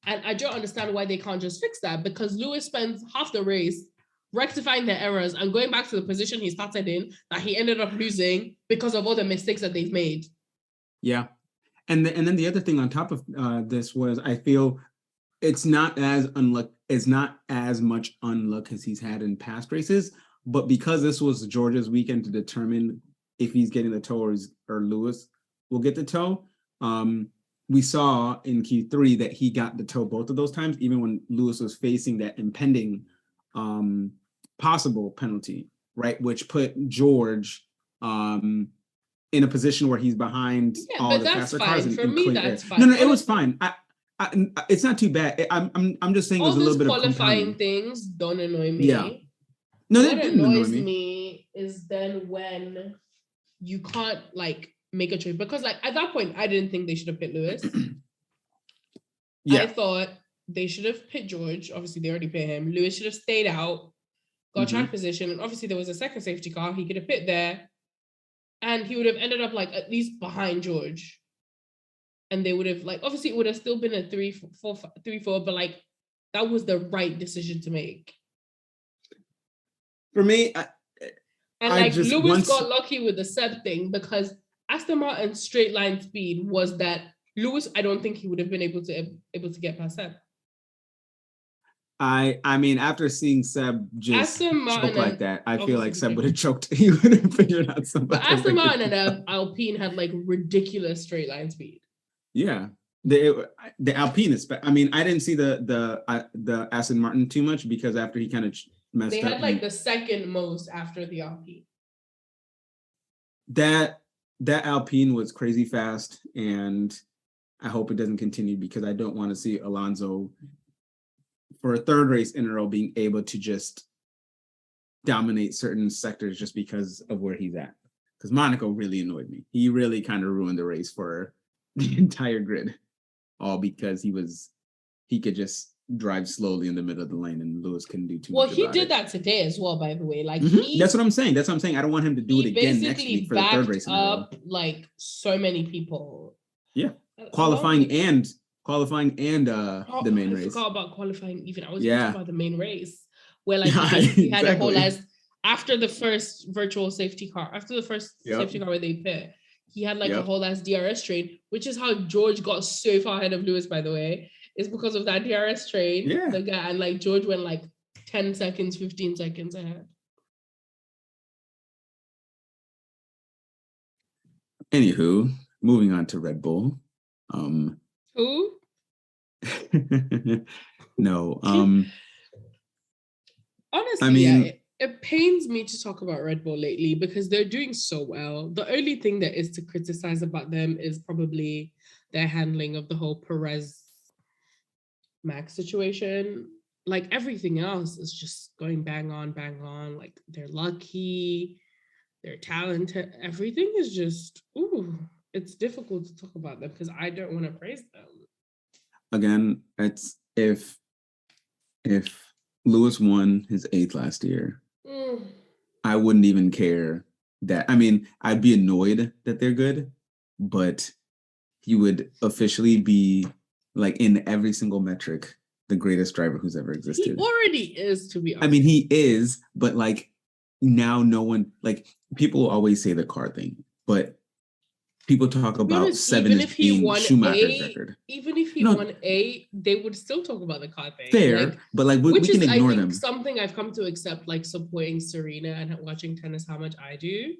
And I don't understand why they can't just fix that, because Lewis spends half the race rectifying their errors and going back to the position he started in that he ended up losing because of all the mistakes that they've made. Yeah. And then the other thing on top of this was I feel it's not as much unluck as he's had in past races, but because this was Georgia's weekend to determine if he's getting the toe or Lewis will get the toe, we saw in Q3 that he got the toe both of those times, even when Lewis was facing that impending possible penalty, right? Which put George in a position where he's behind all the faster cars. For me, that's fine. No, it was fine. It's not too bad. I'm just saying all there's a little bit of qualifying things don't annoy me. Yeah. No, what annoys me is then when you can't like make a choice, because like at that point I didn't think they should have pit Lewis. I thought they should have pit George. Obviously they already pit him. Lewis should have stayed out, got track position, and obviously there was a second safety car. He could have pit there and he would have ended up like at least behind George. And they would have like, obviously it would have still been a 3-4, but like that was the right decision to make. For me, Lewis got lucky with the Seb thing, because Aston Martin's straight line speed was that Lewis, I don't think he would have been able to get past Seb. I mean, after seeing Seb just Aston choke Martin like that, I feel obviously like Seb became- would have choked. He would have figured out something. But Aston Martin and Alpine had like ridiculous straight line speed. Yeah, the Alpine is. I mean, I didn't see the Aston Martin too much because after he kind of messed They up, had like the second most after the Alpine. that Alpine was crazy fast, and I hope it doesn't continue because I don't want to see Alonso for a third race in a row being able to just dominate certain sectors just because of where he's at. Because Monaco really annoyed me. He really kind of ruined the race for the entire grid, all because he could just drive slowly in the middle of the lane and Lewis couldn't do too much. Well, he did that today as well, by the way. Like that's what I'm saying. That's what I'm saying. I don't want him to do it again next week for the third race in a row. Up like so many people. Yeah, qualifying and the main race. I forgot about qualifying. Even I was talking about the main race where like he had a whole ass after the first virtual safety car, after the first safety car where they pit. He had like a whole ass DRS train, which is how George got so far ahead of Lewis, by the way. It's because of that DRS train. Yeah. The guy, and like George went like 10 seconds, 15 seconds ahead. Anywho, moving on to Red Bull. Who? No. Honestly, I mean, it pains me to talk about Red Bull lately because they're doing so well. The only thing that is to criticize about them is probably their handling of the whole Perez Max situation. Like everything else is just going bang on. Like they're lucky, they're talented. Everything is just, it's difficult to talk about them because I don't want to praise them. Again, it's if Lewis won his 8th last year, I wouldn't even care that. I mean, I'd be annoyed that they're good, but he would officially be like in every single metric the greatest driver who's ever existed. He already is, to be honest. I mean, he is, but like now no one, like people always say the car thing, but people talk about 7 as being Schumacher's record. Even if he won 8, they would still talk about the car thing. Fair, like, but like we can ignore them. Something I've come to accept, like supporting Serena and watching tennis how much I do.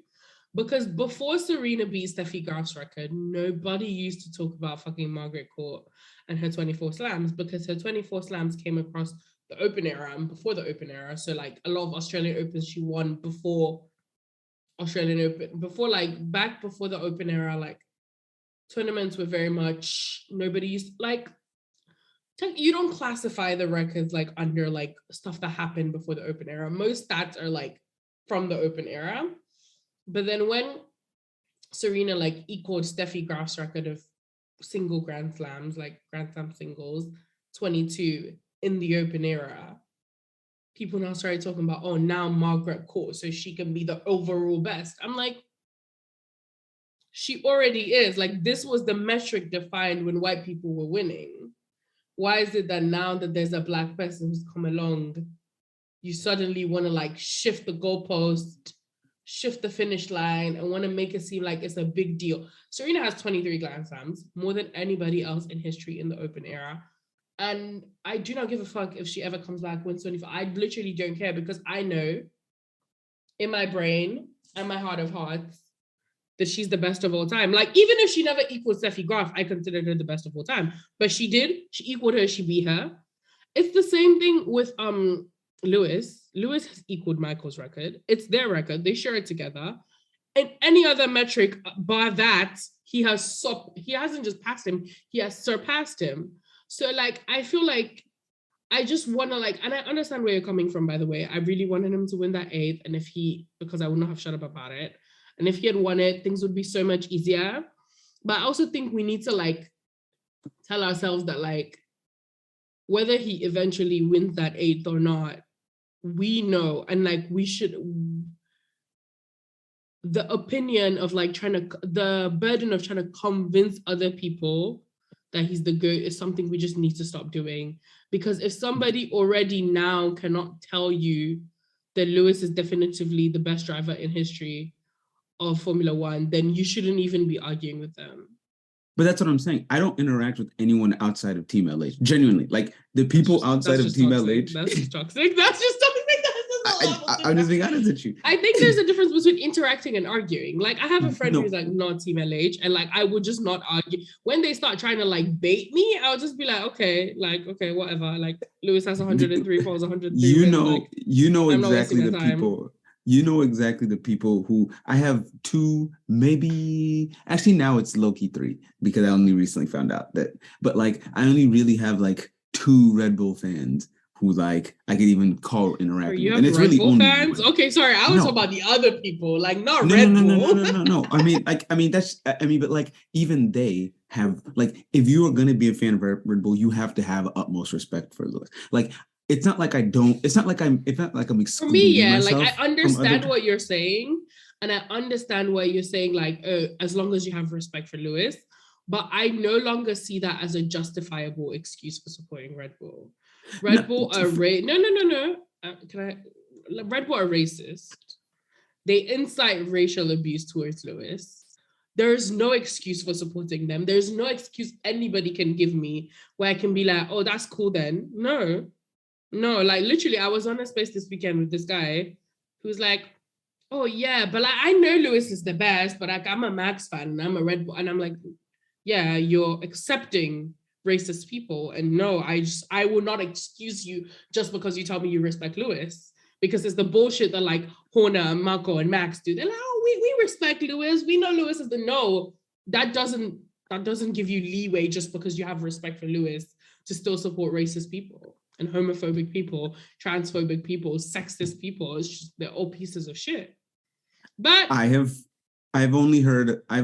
Because before Serena beat Steffi Graf's record, nobody used to talk about fucking Margaret Court and her 24 slams because her 24 slams came across the Open era and before the Open era. So like a lot of Australian Opens she won before Australian Open, before the Open era, like tournaments were very much, nobody used, like, you don't classify the records like under like stuff that happened before the Open era. Most stats are like from the Open era. But then when Serena like equaled Steffi Graf's record of single Grand Slams, like Grand Slam singles, 22 in the Open era, people now started talking about, now Margaret Court, so she can be the overall best. I'm like, she already is. Like, this was the metric defined when white people were winning. Why is it that now that there's a black person who's come along, you suddenly want to like shift the goalpost, shift the finish line, and want to make it seem like it's a big deal? Serena has 23 Grand Slams, more than anybody else in history in the Open era. And I do not give a fuck if she ever comes back, wins 24. I literally don't care because I know in my brain and my heart of hearts that she's the best of all time. Like, even if she never equaled Steffi Graf, I considered her the best of all time. But she did. She equaled her. She beat her. It's the same thing with Lewis. Lewis has equaled Michael's record. It's their record. They share it together. And any other metric bar that, he hasn't just passed him, he has surpassed him. So like, I feel like I just want to like, and I understand where you're coming from, by the way. I really wanted him to win that 8th. And because I would not have shut up about it. And if he had won it, things would be so much easier. But I also think we need to like tell ourselves that like, whether he eventually wins that 8th or not, we know, and like we should, the opinion of like the burden of trying to convince other people that he's the GOAT is something we just need to stop doing. Because if somebody already now cannot tell you that Lewis is definitively the best driver in history of Formula One, then you shouldn't even be arguing with them. But that's what I'm saying. I don't interact with anyone outside of Team LH. Genuinely, like the people outside of Team toxic. LH. That's just toxic. That's just toxic. I'm just being honest with you. I think there's a difference between interacting and arguing. Like I have a friend who's like not Team LH, and like I would just not argue. When they start trying to like bait me, I'll just be like, okay, whatever. Like Lewis has 103 falls, 103 wins. Like, you know I'm exactly the people. You know exactly the people who I have two, maybe actually now it's low-key three because I only recently found out that. But like I only really have like two Red Bull fans who like I could even call interacting with. And it's Red really Bull only fans. One. Okay, sorry, I was talking about the other people, like not no, Red no, Bull. No. But like even they have like if you are gonna be a fan of Red Bull, you have to have utmost respect for Lewis. Like it's not like I don't. It's not like I'm excluding for me. Yeah, myself like I understand what you're saying, and I understand what you're saying. Like, as long as you have respect for Lewis, but I no longer see that as a justifiable excuse for supporting Red Bull. Red Bull are no. Can I? Red Bull are racist. They incite racial abuse towards Lewis. There's no excuse for supporting them. There's no excuse anybody can give me where I can be like, oh, that's cool then. No, like literally, I was on a space this weekend with this guy who's like, oh yeah, but like I know Lewis is the best, but like I'm a Max fan and I'm a Red Bull, and I'm like, yeah, you're accepting racist people, and no, I will not excuse you just because you tell me you respect Lewis, because it's the bullshit that like Horner and Marco and Max do. They're like, oh, we respect Lewis, we know Lewis is the no. That doesn't give you leeway just because you have respect for Lewis to still support racist people and homophobic people, transphobic people, sexist people. It's just, they're all pieces of shit. But I've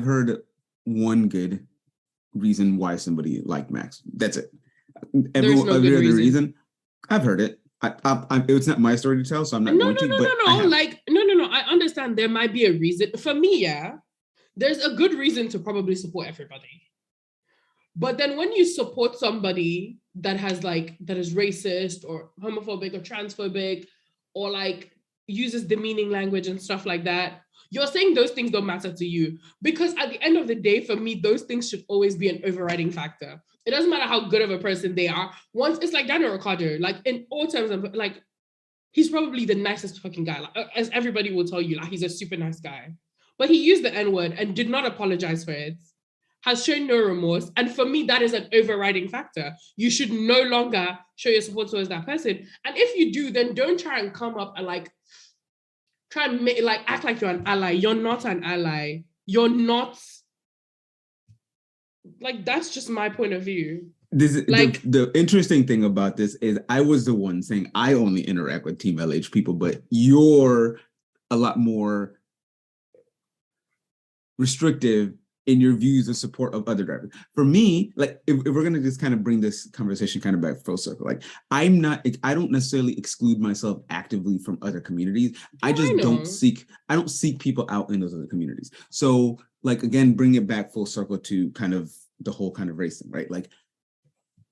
heard one good reason why somebody liked Max. That's it. Every other reason, I've heard it. It's not my story to tell, so I'm not going to. No. I understand there might be a reason. For me, yeah, there's a good reason to probably support everybody. But then when you support somebody that is racist or homophobic or transphobic or like uses demeaning language and stuff like that, you're saying those things don't matter to you. Because at the end of the day, for me, those things should always be an overriding factor. It doesn't matter how good of a person they are. Once it's like Daniel Ricciardo, like in all terms of like, he's probably the nicest fucking guy. Like, as everybody will tell you, like he's a super nice guy. But he used the N-word and did not apologize for it, has shown no remorse. And for me, that is an overriding factor. You should no longer show your support towards that person. And if you do, then don't try and come up and like, try and make, like, act like you're an ally. You're not an ally. You're not, like, that's just my point of view. This like the interesting thing about this is I was the one saying I only interact with Team LH people, but you're a lot more restrictive in your views of support of other drivers. For me, like if we're gonna just kind of bring this conversation kind of back full circle, like I don't necessarily exclude myself actively from other communities. I don't seek people out in those other communities. So like again, bring it back full circle to kind of the whole kind of racing, right? Like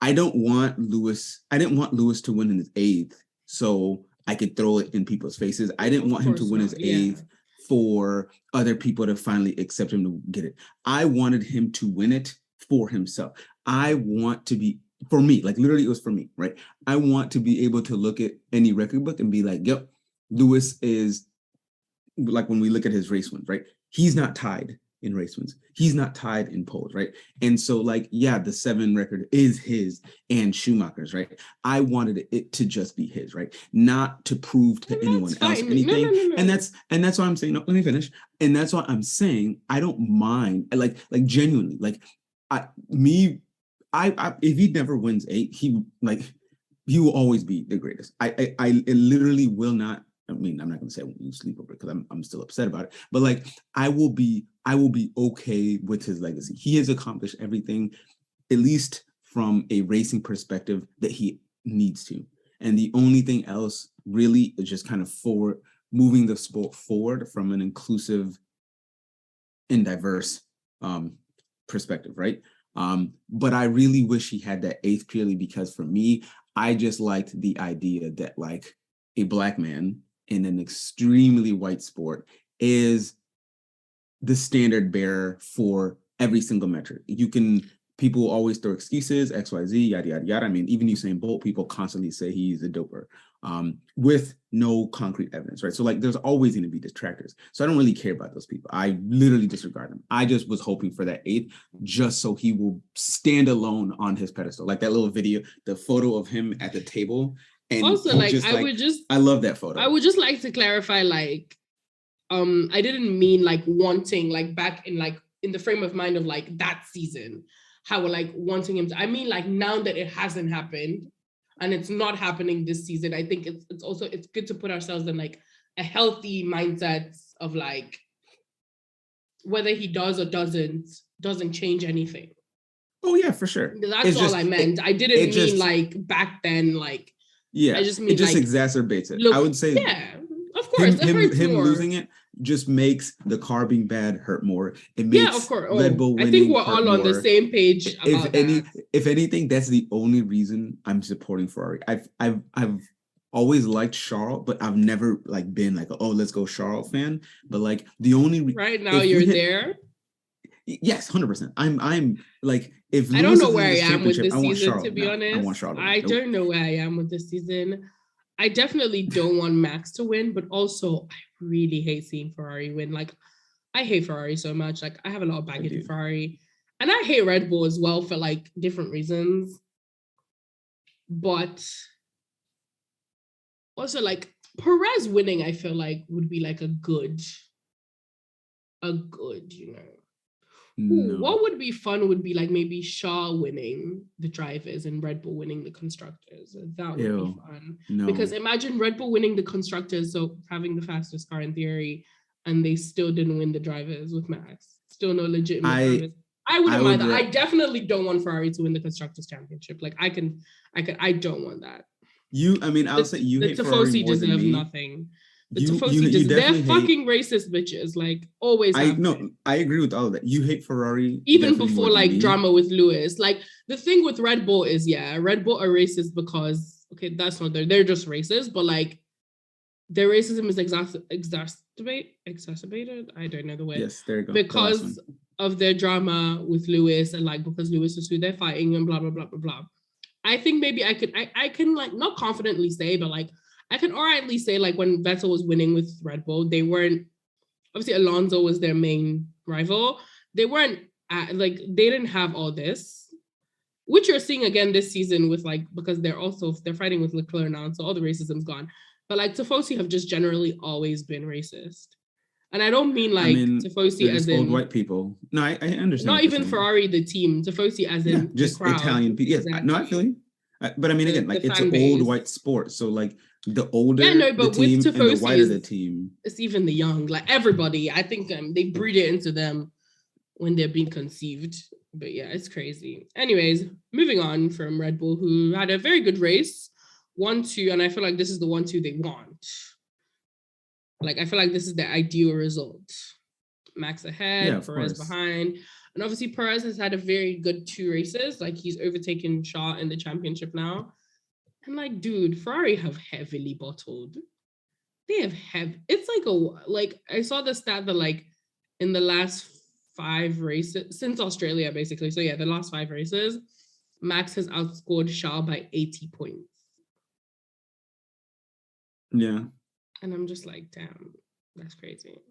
I didn't want Lewis to win in his eighth so I could throw it in people's faces. I didn't want him to win his eighth for other people to finally accept him to get it. I wanted him to win it for himself. I want to be, for me, like literally it was for me, right? I want to be able to look at any record book and be like, yep, Lewis is, like when we look at his race wins, right? He's not tied in race wins. He's not tied in poles, right? And so like, yeah, the 7 record is his and Schumacher's, right? I wanted it to just be his, right? Not to prove to anyone else anything. No. And that's why I'm saying, no, let me finish. And that's why I'm saying, I don't mind, like genuinely, like if he never wins 8, he will always be the greatest. I literally will not. I mean, I'm not going to say I won't lose sleep over it because I'm still upset about it. But like, I will be okay with his legacy. He has accomplished everything, at least from a racing perspective, that he needs to. And the only thing else really is just kind of moving the sport forward from an inclusive and diverse perspective, right? But I really wish he had that 8th purely because for me, I just liked the idea that like a Black man in an extremely white sport is the standard bearer for every single metric. People always throw excuses, X, Y, Z, yada, yada, yada. I mean, even Usain Bolt, people constantly say he's a doper with no concrete evidence, right? So like there's always going to be detractors. So I don't really care about those people. I literally disregard them. I just was hoping for that 8th just so he will stand alone on his pedestal. Like that little video, the photo of him at the table. And also, like, I love that photo. I would just like to clarify, like, I didn't mean like wanting, like back in the frame of mind of like that season, how we're like wanting him to, I mean like now that it hasn't happened and it's not happening this season, I think it's also, it's good to put ourselves in like a healthy mindset of like whether he does or doesn't change anything. Oh yeah, for sure. That's all I meant. I didn't mean like back then, like, yeah, I just mean it just like, exacerbates it. Look, I would say, yeah, of course, him more. losing it just makes the car being bad hurt more. It makes, yeah, of course. Red Bull winning. I think we're all on the same page about that. If anything, that's the only reason I'm supporting Ferrari. I've always liked Charles, but I've never like been like, oh, let's go Charles fan. But like the only right now you're there. Yes, 100%. I'm like, if I don't know where I am with this season, to be now. honest. I want Charles. I don't know where I am with this season. I definitely don't want Max to win, but also I really hate seeing Ferrari win. Like, I hate Ferrari so much. Like, I have a lot of baggage with Ferrari. And I hate Red Bull as well for like different reasons. But also like Perez winning, I feel like would be like a good, you know. No. What would be fun would be like maybe Shaw winning the drivers and Red Bull winning the constructors. That would be fun. No. Because imagine Red Bull winning the constructors, so having the fastest car in theory, and they still didn't win the drivers with Max. Still no legitimate drivers. I wouldn't mind that. I definitely don't want Ferrari to win the constructors championship. Like I don't want that. I'll say you hate Ferrari more than me. Nothing. They're fucking racist bitches, like always. I agree with all of that. You hate Ferrari even before like drama with Lewis. Like the thing with Red Bull is, Red Bull are racist because that's not they're just racist, but like their racism is exacerbated. I don't know the word. Yes, there you go. Because of their drama with Lewis and like because Lewis is who they're fighting and blah blah blah blah blah. I think maybe I can like not confidently say, but like I can alrightly say, like, when Vettel was winning with Red Bull, they weren't, obviously Alonso was their main rival. They weren't, they didn't have all this, which you're seeing again this season with, like, because they're fighting with Leclerc now, so all the racism's gone. But, like, Tifosi have just generally always been racist. And I don't mean, like, Tifosi as in... old white people. No, I understand. Not even Ferrari, the team. Tifosi as in just the crowd. Italian people. Yes, exactly. No, I feel you. But I mean, again, like, it's an old white sport, so, like, the older the team and the whiter the team. It's even the young, like everybody. I think they breed it into them when they're being conceived. But yeah, it's crazy. Anyways, moving on from Red Bull, who had a very good race, 1-2, and I feel like this is the 1-2 they want. Like, I feel like this is the ideal result. Max ahead, Perez behind. And obviously Perez has had a very good 2 races. Like, he's overtaken Shaw in the championship now. And like, dude, Ferrari have heavily bottled. They have it's like I saw the stat that like in the last 5 races since Australia, basically. So yeah, the last 5 races, Max has outscored Shaw by 80 points. Yeah. And I'm just like, damn, that's crazy.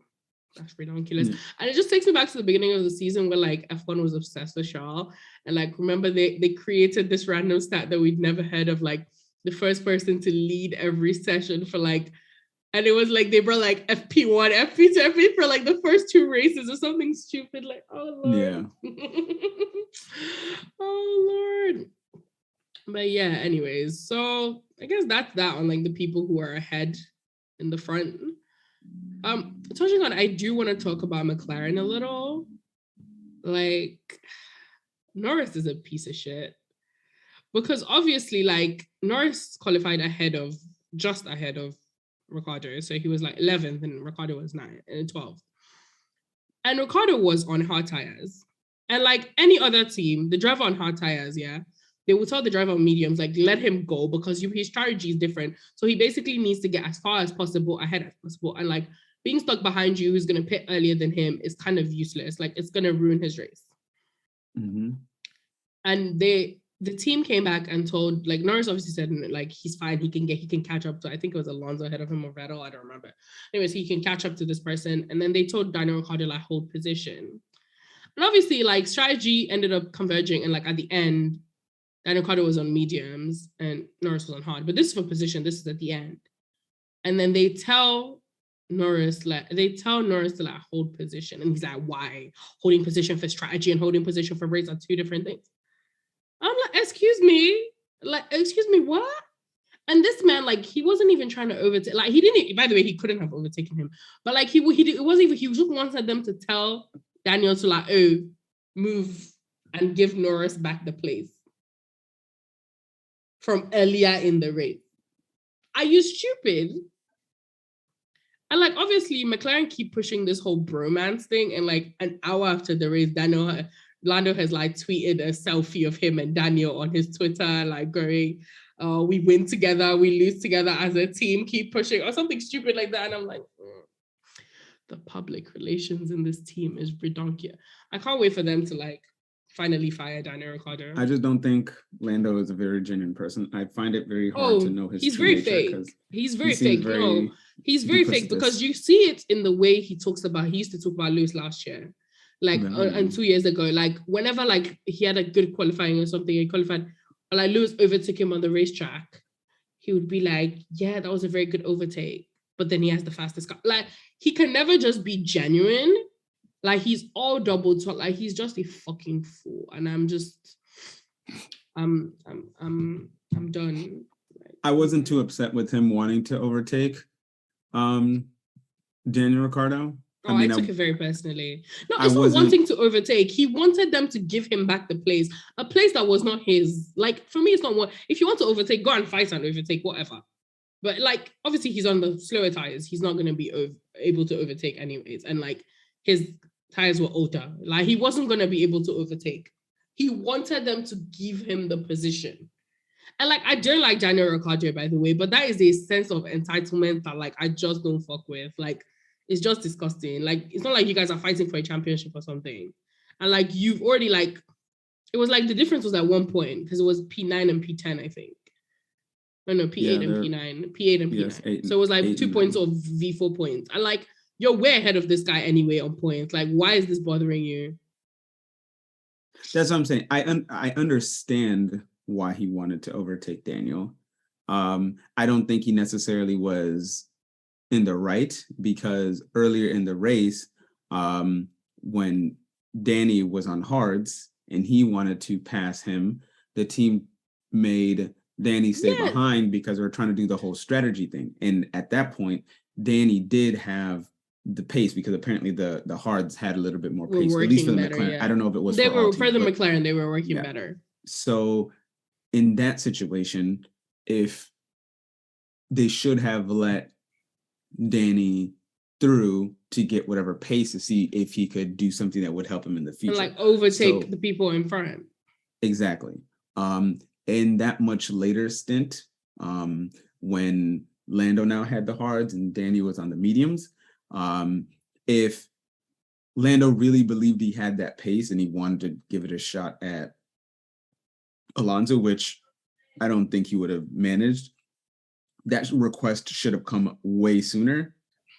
That's ridiculous. And it just takes me back to the beginning of the season where like F1 was obsessed with Shaw. And like, remember they created this random stat that we'd never heard of, like the first person to lead every session for like, and it was like they brought like FP1, FP2, FP for like the first 2 races or something stupid. Like, oh Lord. Yeah. Oh Lord. But yeah, anyways, so I guess that's that on like the people who are ahead in the front. Touching on, I do want to talk about McLaren a little. Like, Norris is a piece of shit. Because obviously, like, Norris qualified just ahead of Ricciardo. So he was like 11th and Ricciardo was 9th and 12th. And Ricciardo was on hard tires. And like any other team, the driver on hard tires, they will tell the driver on mediums, like, let him go because his strategy is different. So he basically needs to get as far as possible, ahead as possible. And like being stuck behind you, who's going to pit earlier than him, is kind of useless. Like, it's going to ruin his race. Mm-hmm. And the team came back and told, like, Norris obviously said, like, he's fine, he can catch up to, I think it was Alonso ahead of him or Vettel, I don't remember. Anyways, he can catch up to this person. And then they told Daniel Ricciardo, like, hold position. And obviously, like, strategy ended up converging, and like at the end, Daniel Ricciardo was on mediums and Norris was on hard. But this is for position, this is at the end. And then they tell Norris to like hold position. And he's like, why? Holding position for strategy and holding position for race are two different things. I'm like, excuse me, what? And this man, like, he wasn't even trying to overtake. Like, he didn't. By the way, he couldn't have overtaken him. But like, it wasn't even. He just wanted them to tell Daniel to like, oh, move and give Norris back the place from earlier in the race. Are you stupid? And like, obviously, McLaren keep pushing this whole bromance thing, and like an hour after the race, Lando has like tweeted a selfie of him and Daniel on his Twitter, like going, we win together, we lose together as a team, keep pushing, or something stupid like that. And I'm like, the public relations in this team is redonkulous. I can't wait for them to like finally fire Daniel Ricciardo. I just don't think Lando is a very genuine person. I find it very hard to know his he's true very nature. fake. He's very fake. He's very fake because you see it in the way he talks about. He used to talk about Lewis last year, like and 2 years ago. Like whenever like he had a good qualifying or something, he qualified, or like Lewis overtook him on the racetrack, he would be like, "Yeah, that was a very good overtake," but then he has the fastest car. Like he can never just be genuine. Like he's all double talk. Like he's just a fucking fool, and I'm done. I wasn't too upset with him wanting to overtake Daniel Ricciardo. I took it very personally. No, it's not wanting to overtake. He wanted them to give him back the place, a place that was not his. Like for me, it's not what. If you want to overtake, go and fight and overtake, whatever. But like, obviously, he's on the slower tires. He's not going to be able to overtake anyways. And like, his tires were older. Like he wasn't going to be able to overtake. He wanted them to give him the position. And like, I don't like Daniel Ricciardo, by the way, but that is a sense of entitlement that like I just don't fuck with. Like, it's just disgusting. Like, it's not like you guys are fighting for a championship or something. And like, you've already like, it was like the difference was at one point because it was P9 and P10, I think. No, P8 and P9. P8 and P9. So it was like 2 points of V4 points. And like, you're way ahead of this guy anyway on points. Like, why is this bothering you? That's what I'm saying. I understand why he wanted to overtake Daniel. I don't think he necessarily was in the right because earlier in the race, when Danny was on hards and he wanted to pass him, the team made Danny stay behind because we're trying to do the whole strategy thing. And at that point, Danny did have the pace because apparently the hards had a little bit more pace, at least for the McLaren. Yeah. I don't know if it was McLaren, they were working better. So in that situation, if they should have let Danny through to get whatever pace to see if he could do something that would help him in the future. And like overtake the people in front. Exactly. In that much later stint, when Lando now had the hards and Danny was on the mediums, if Lando really believed he had that pace and he wanted to give it a shot at Alonso, which I don't think he would have managed, that request should have come way sooner.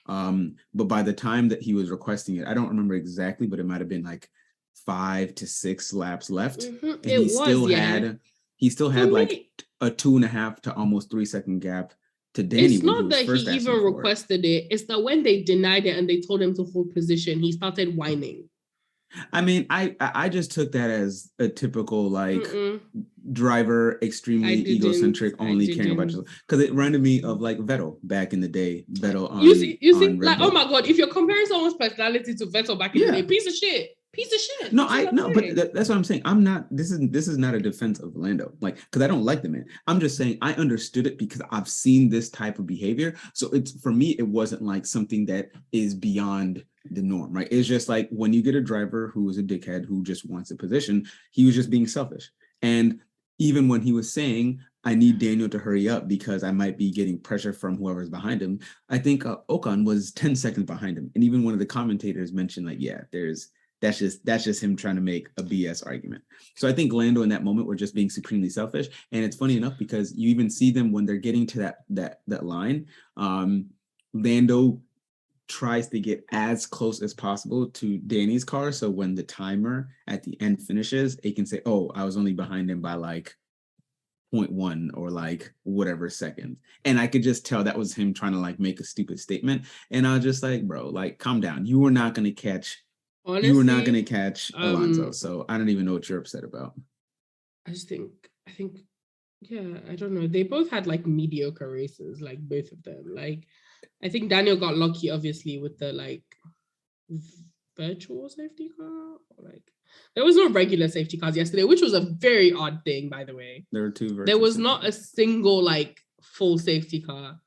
But by the time that he was requesting it, I don't remember exactly, but it might have been like 5 to 6 laps left. Mm-hmm. And he still had like a 2.5 to almost 3 second gap to Danny. It's not that he even requested it. It's that when they denied it and they told him to hold position, he started whining. I mean, I just took that as a typical like driver, extremely egocentric, only caring about yourself. Because it reminded me of like Vettel back in the day. Vettel on, you see, like, oh my God, if you're comparing someone's personality to Vettel back in the day, piece of shit. No, but that's what I'm saying. I'm not. This is not a defense of Lando, like, because I don't like the man. I'm just saying I understood it because I've seen this type of behavior. So it's, for me, it wasn't like something that is beyond the norm, right? It's just like when you get a driver who is a dickhead who just wants a position, he was just being selfish. And even when he was saying, I need Daniel to hurry up because I might be getting pressure from whoever's behind him, I think Ocon was 10 seconds behind him. And even one of the commentators mentioned like, yeah, there's That's just him trying to make a BS argument. So I think Lando in that moment were just being supremely selfish. And it's funny enough because you even see them when they're getting to that line. Lando tries to get as close as possible to Danny's car. So when the timer at the end finishes, it can say, oh, I was only behind him by like 0.1 or like whatever second. And I could just tell that was him trying to like make a stupid statement. And I was just like, bro, like calm down. You were not going to catch Alonso. So I don't even know what you're upset about. I think, yeah, I don't know. They both had like mediocre races, like both of them. Like, I think Daniel got lucky, obviously, with the like virtual safety car. Like, there was no regular safety cars yesterday, which was a very odd thing, by the way. There were two. There was not a single like full safety car,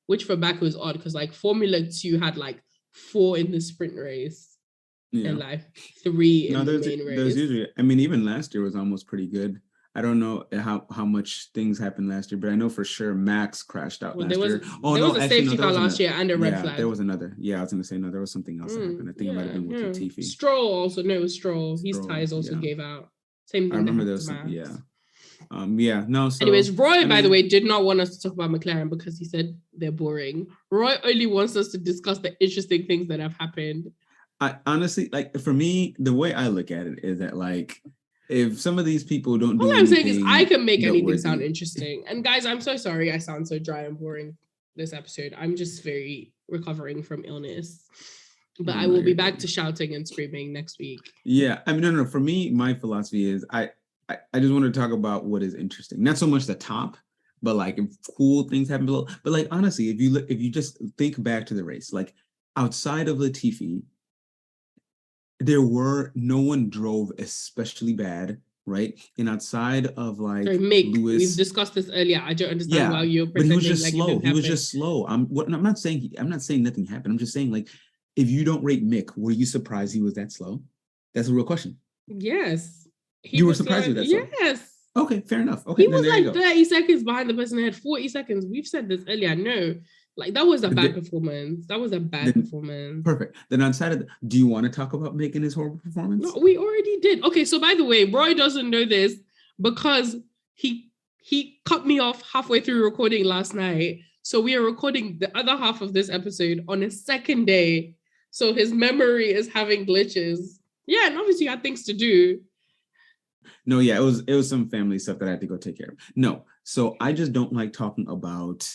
which for Baku was odd because like Formula 2 had like 4 in the sprint race. Yeah. And like 3 in the main race. There's usually, I mean, even last year was almost pretty good. I don't know how much things happened last year, but I know for sure Max crashed out last year. There was a safety car last year and a red flag. There was another. Yeah, I was going to say, no, there was something else that happened. I think it might have been with Latifi. Stroll also. No, it was Stroll. His tires also gave out. Same thing. I remember there was some, So, anyways, Roy, by the way, did not want us to talk about McLaren because he said they're boring. Roy only wants us to discuss the interesting things that have happened. I honestly, like, for me, the way I look at it is that, like, if some of these people don't do all I'm saying is I can make anything sound interesting. And guys, I'm so sorry I sound so dry and boring this episode. I'm just very recovering from illness. But I will be back to shouting and screaming next week. Yeah. I mean, no. For me, my philosophy is I just want to talk about what is interesting. Not so much the top, but like if cool things happen below. But like, honestly, if you just think back to the race, like outside of Latifi, no one drove especially bad, right? And outside of like Mick, Lewis, we've discussed this earlier. I don't understand why you're pretending. But he was just slow. He was just slow. I'm not saying nothing happened. I'm just saying, like, if you don't rate Mick, were you surprised he was that slow? That's a real question. Yes. You were surprised he was that slow? Yes. Okay, fair enough. Okay, he was like 30 seconds behind the person that had 40 seconds. We've said this earlier. No. Like, that was a bad performance. That was a bad performance. Perfect. Then outside of do you want to talk about making his horrible performance? No, we already did. Okay, so by the way, Roy doesn't know this because he cut me off halfway through recording last night. So we are recording the other half of this episode on a second day. So his memory is having glitches. Yeah, and obviously he had things to do. No, yeah, it was some family stuff that I had to go take care of. No, so I just don't like talking about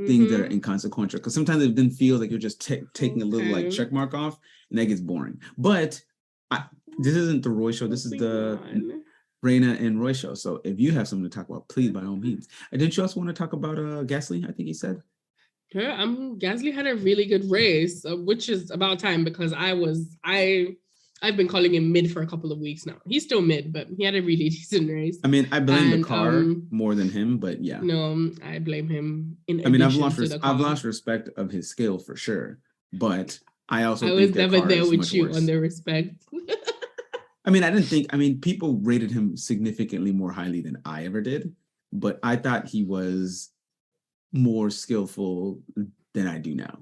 things that are inconsequential because sometimes it then feels like you're just taking a little like check mark off, and that gets boring. But this isn't the Roy show. This is the Raina and Roy show. So if you have something to talk about, please by all means. And didn't you also want to talk about Gasly? I think he said. Yeah, Gasly had a really good race, which is about time because I've been calling him mid for a couple of weeks now. He's still mid, but he had a really decent race. I mean, I blame the car more than him, but yeah. No, I blame him. I've lost respect of his skill for sure, but I was never there with you on the respect. I mean, people rated him significantly more highly than I ever did, but I thought he was more skillful than I do now.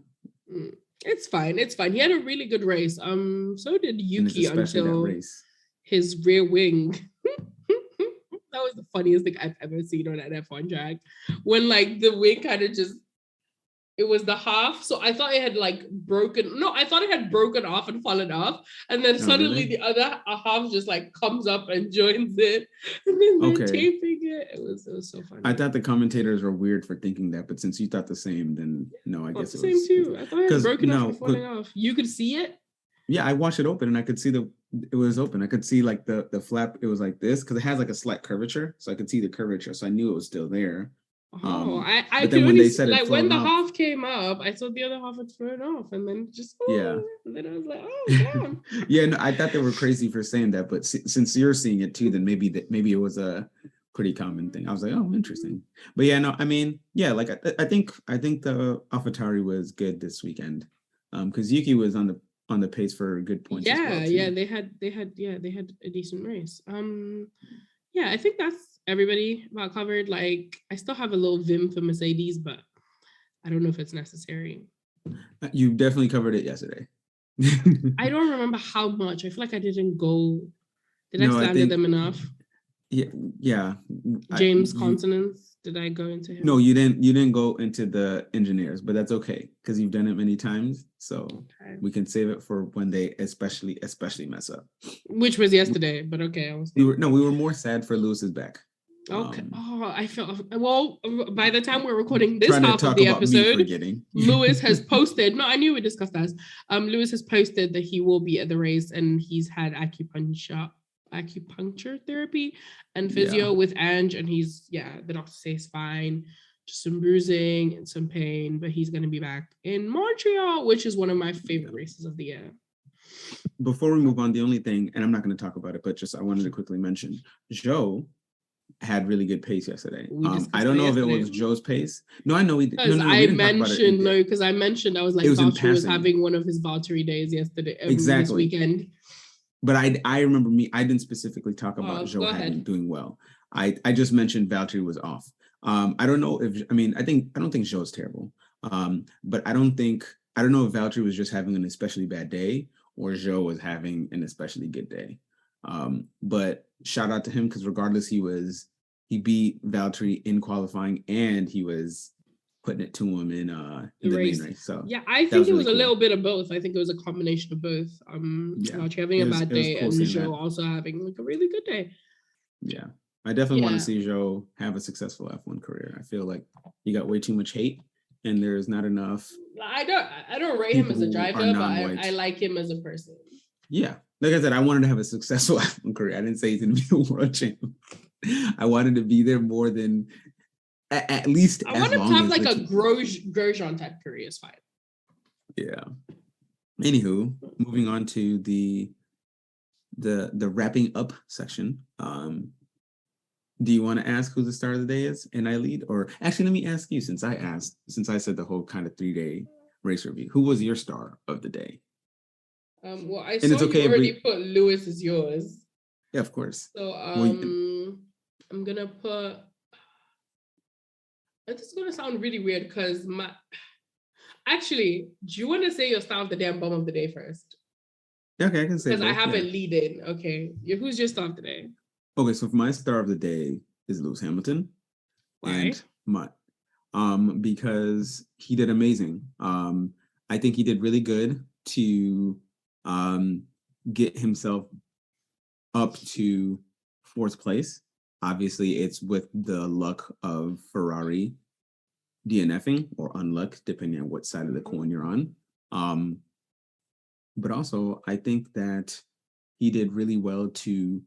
It's fine. He had a really good race. So did Yuki until his rear wing. That was the funniest thing I've ever seen on an F1 track. When like the wing kind of just, it was the half. So I thought it had like broken. No, I thought it had broken off and fallen off. And then suddenly the other half just like comes up and joins it. And then they're taping it. It was so funny. I thought the commentators were weird for thinking that, but since you thought the same, then no, I guess it was the same too. I thought it had broken off and falling off. You could see it? Yeah, I watched it open and I could see it was open. I could see like the flap, it was like this because it has like a slight curvature. So I could see the curvature. So I knew it was still there. I but then when they said like when the half came up, I thought the other half had thrown off, and then just and then I was like, oh damn. Yeah, no, I thought they were crazy for saying that, but since you're seeing it too, then maybe it was a pretty common thing. I was like, oh, interesting. But yeah, no, I mean, yeah, like I think the AlphaTauri was good this weekend, because Yuki was on the pace for good points. Yeah, they had a decent race. Yeah, I think that's everybody about covered. Like, I still have a little vim for Mercedes, but I don't know if it's necessary. You definitely covered it yesterday. I don't remember how much. I feel like I didn't go. Did I No, I slander think them enough? yeah, yeah. James Consonants. Did I go into him? No, you didn't go into the engineers, but that's okay because you've done it many times. So Okay. we can save it for when they especially mess up. Which was yesterday, but okay, I was We were more sad for Lewis's back. okay. I feel well. By the time we're recording this Trying to half of talk the about me episode, forgetting. Lewis has posted. No, I knew we discussed that. Lewis has posted that he will be at the race, and he's had acupuncture therapy and physio with Ange, and the doctor says fine, just some bruising and some pain, but he's gonna be back in Montreal, which is one of my favorite races of the year. Before we move on, the only thing, and I'm not going to talk about it, but just I wanted to quickly mention, Joe had really good pace yesterday. I don't know if it was Joe's pace. No, I know we did. Because I mentioned I was like, Valtteri was having one of his Valtteri days yesterday. This weekend. But I remember I didn't specifically talk about Joe doing well. I just mentioned Valtteri was off. I don't know if I don't think Joe's terrible. But I don't know if Valtteri was just having an especially bad day or Joe was having an especially good day. But shout out to him because regardless, he beat Valtteri in qualifying and he was putting it to him in the main race. So yeah, I think it was a little bit of both. I think it was a combination of both. Valtteri having a bad day and Joe also having like a really good day. Yeah, I definitely want to see Joe have a successful F1 career. I feel like he got way too much hate, and there's not enough. I don't rate him as a driver, but I like him as a person. Yeah, like I said, I wanted to have a successful F1 career. I didn't say he's going to be a world champ. I wanted to be there more than at least. I want him to have like a Grosjean type career is fine. Yeah. Anywho, moving on to the wrapping up section. Do you want to ask who the star of the day is and I lead? Or actually, let me ask you, since I said the whole kind of 3-day race review, who was your star of the day? Well, I saw you already put Lewis as yours. Yeah, of course. So I'm gonna put. It's gonna sound really weird because actually, do you want to say your star of the day and bomb of the day first? Okay, I can say because I have a lead in. Okay, who's your star of the day? Okay, so for my star of the day is Lewis Hamilton. Why? And because he did amazing. I think he did really good to get himself up to 4th place. Obviously, it's with the luck of Ferrari DNFing or unluck, depending on what side of the coin you're on. But also, I think that he did really well to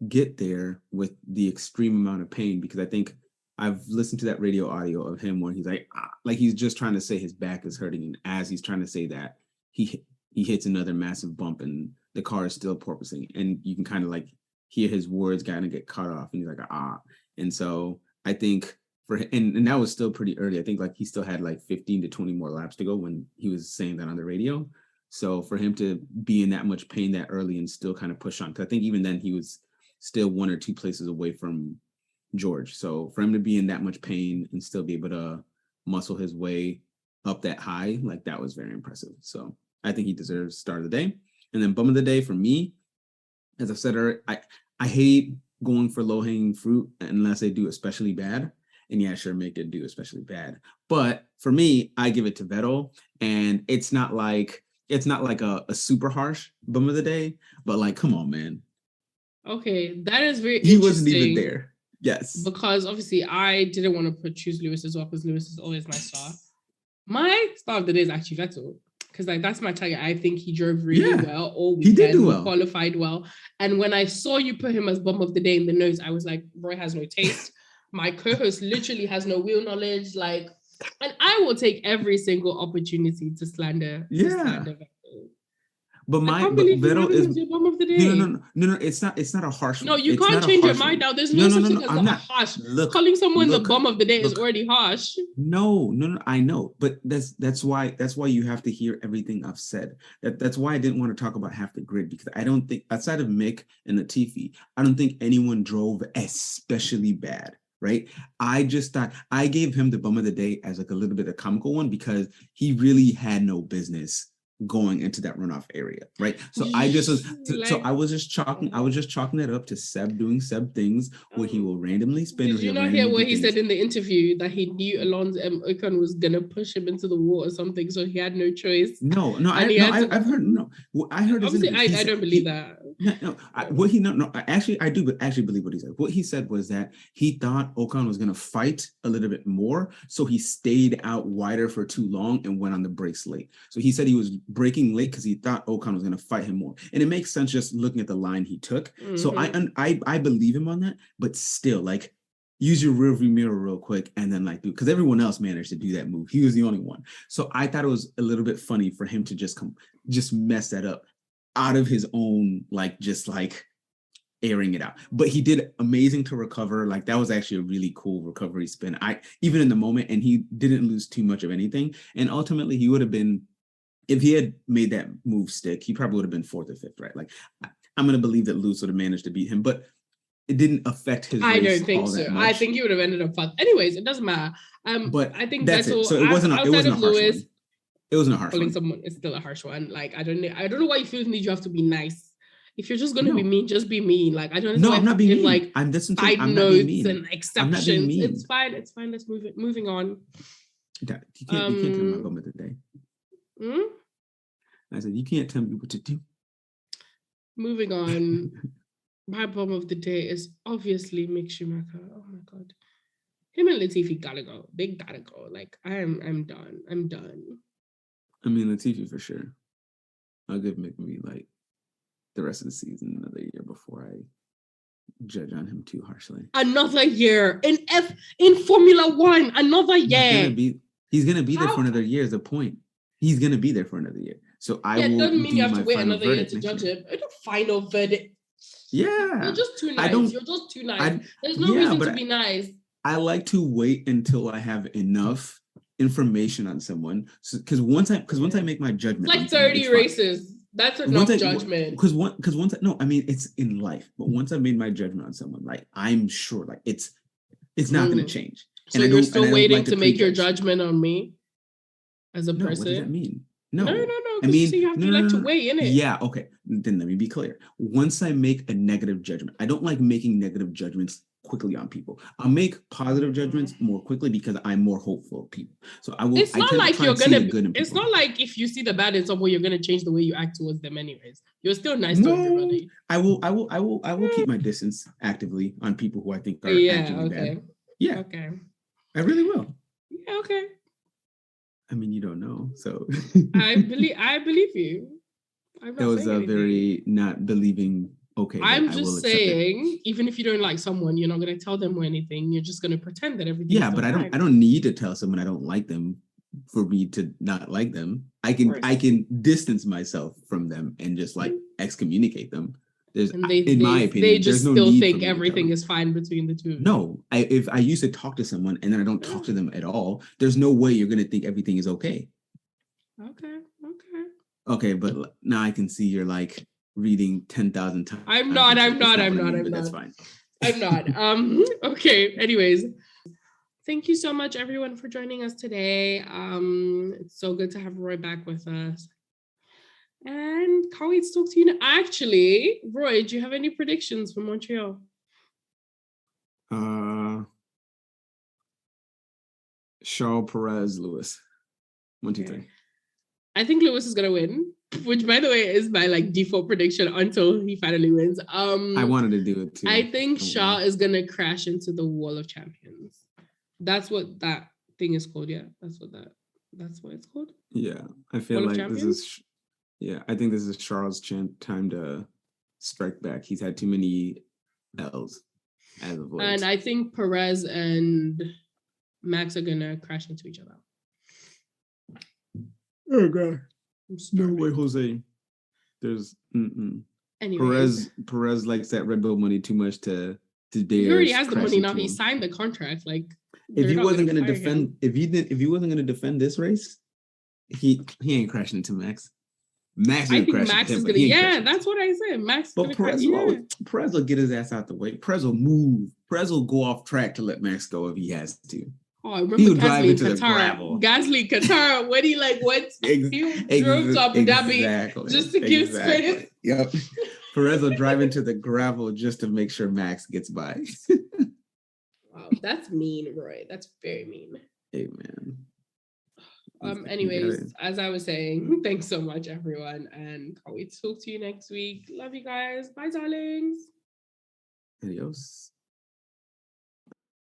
get there with the extreme amount of pain, because I think I've listened to that radio audio of him where he's like he's just trying to say his back is hurting, and as he's trying to say that, he hits another massive bump and the car is still porpoising, and you can kind of like hear his words kind of get cut off, and he's like and so I think for him, and that was still pretty early. I think like he still had like 15 to 20 more laps to go when he was saying that on the radio. So for him to be in that much pain that early and still kind of push on, because I think even then he was still 1 or 2 places away from George. So for him to be in that much pain and still be able to muscle his way up that high, like that was very impressive. So I think he deserves start of the day. And then bum of the day for me, as I've said earlier, I hate going for low-hanging fruit unless they do especially bad. And yeah, sure, make it do especially bad. But for me, I give it to Vettel. And it's not like a super harsh bum of the day, but like, come on, man. Okay, that is very interesting. He wasn't even there. Yes. Because obviously I didn't want to choose Lewis as well, because Lewis is always my star. My star of the day is actually Vettel, because like that's my target. I think he drove really well all weekend. He did do well. He qualified well. And when I saw you put him as bum of the day in the notes, I was like, Roy has no taste. My co-host literally has no wheel knowledge. Like, and I will take every single opportunity to slander. Vettel. But Vettel is your bum of the day. No. It's not a harsh. No, you can't change your mind now. There's no such thing as not harsh. Calling someone the bum of the day is already harsh. No. I know, but that's why you have to hear everything I've said. That's why I didn't want to talk about half the grid, because I don't think, outside of Mick and Latifi, I don't think anyone drove especially bad. Right. I just thought I gave him the bum of the day as like a little bit of comical one, because he really had no business going into that runoff area, right? So I was just chalking that up to Seb doing Seb things where he will randomly spin. Did you not hear what he said in the interview, that he knew Alonso Ocon was gonna push him into the wall or something, so he had no choice? I've heard no. I heard. Obviously, I don't believe that. Actually, I do believe what he said. What he said was that he thought Ocon was gonna fight a little bit more, so he stayed out wider for too long and went on the brakes late. So he said he was braking late because he thought Ocon was going to fight him more, and it makes sense just looking at the line he took. Mm-hmm. So I believe him on that, but still, like, use your rearview mirror real quick and then like do, because everyone else managed to do that move. He was the only one. So I thought it was a little bit funny for him to just mess that up out of his own, like, just like airing it out. But he did amazing to recover. Like, that was actually a really cool recovery spin. Even in the moment, and he didn't lose too much of anything. And ultimately, he would have been, if he had made that move stick, he probably would have been 4th or 5th, right? Like, I'm going to believe that Lewis would have managed to beat him, but it didn't affect his race. I don't think so. I think he would have ended up 5th. Anyways, it doesn't matter. But I think that's all. So it wasn't a harsh one. It wasn't a harsh one. Someone, it's still a harsh one. Like, I don't know why you feel the need you have to be nice. If you're just going to be mean, just be mean. Like, I don't know. No, I'm not being mean. Like, I'm side notes and exceptions. It's fine. It's fine. Let's move it. Moving on. You can't tell me my moment today. I said, you can't tell me what to do. Moving on. My bomb of the day is obviously Mick Schumacher. Oh my God. Him and Latifi gotta go. They gotta go. Like, I'm done. I'm done. I mean, Latifi for sure. I'll give Mick maybe like the rest of the season another year before I judge on him too harshly. Another year in Formula One. Another year. He's gonna be there for another year is the point. He's gonna be there for another year. So I will. It doesn't mean you have to wait another year to judge him. It's a final verdict. Yeah. You're just too nice. You're just too nice. There's no reason to be nice. I like to wait until I have enough information on someone. Because once I make my judgment, it's like 30 races. That's enough judgment. Because once I mean, it's in life. But once I made my judgment on someone, like, I'm sure, like, it's not going to change. So you're still waiting to make your judgment on me as a person? What does that mean? No. I mean, you have to weigh in it. Yeah, okay. Then let me be clear. Once I make a negative judgment, I don't like making negative judgments quickly on people. I'll make positive judgments more quickly because I'm more hopeful of people. So I will. It's not like you're gonna. It's not like if you see the bad in someone, you're gonna change the way you act towards them. Anyways, you're still nice to everybody. I will keep my distance actively on people who I think are actively bad. Yeah. Okay. I really will. Yeah. Okay. I mean, you don't know, so I believe you. That was a very not believing. Okay, I'm just saying, even if you don't like someone, you're not going to tell them or anything. You're just going to pretend that everything. Yeah, but I don't need to tell someone I don't like them for me to not like them. I can distance myself from them and just like excommunicate them. In my opinion, they just still think everything is fine between the two. No, if I used to talk to someone and then I don't talk to them at all, there's no way you're going to think everything is okay. Okay, but now I can see you're like reading 10,000 times. I'm not. That's fine. I'm not. Okay. Anyways, thank you so much, everyone, for joining us today. It's so good to have Roy back with us. And can't wait to talk to you now. Actually, Roy, do you have any predictions for Montreal? Charles, Perez, Lewis. 1, 2, 3. I think Lewis is gonna win, which, by the way, is my like default prediction until he finally wins. I wanted to do it too. I think Charles is gonna crash into the wall of champions. That's what that thing is called. Yeah, that's what it's called. Yeah, I feel like this is. Yeah, I think this is Charles' time to strike back. He's had too many L's as of late. And I think Perez and Max are gonna crash into each other. Oh God! No way, Jose. There's Perez likes that Red Bull money too much to dare. He already has the money now. He signed the contract. Like, if he wasn't going to defend, if he wasn't going to defend this race, he ain't crashing into Max. Max is gonna. Yeah, that's what I said. Max. But Perez will get his ass out the way. Perez will move. Perez will go off track to let Max go if he has to. Oh, I remember He would drive Gasly in into the Qatar. gravel. Gasly Qatar, when he like went, he drove to Abu Dhabi just to give space. Yep. Perez will drive into the gravel just to make sure Max gets by. Wow, that's mean, Roy. That's very mean. Hey, man. Anyways, as I was saying, thanks so much, everyone, and can't wait to talk to you next week. Love you guys. Bye, darlings. Adios.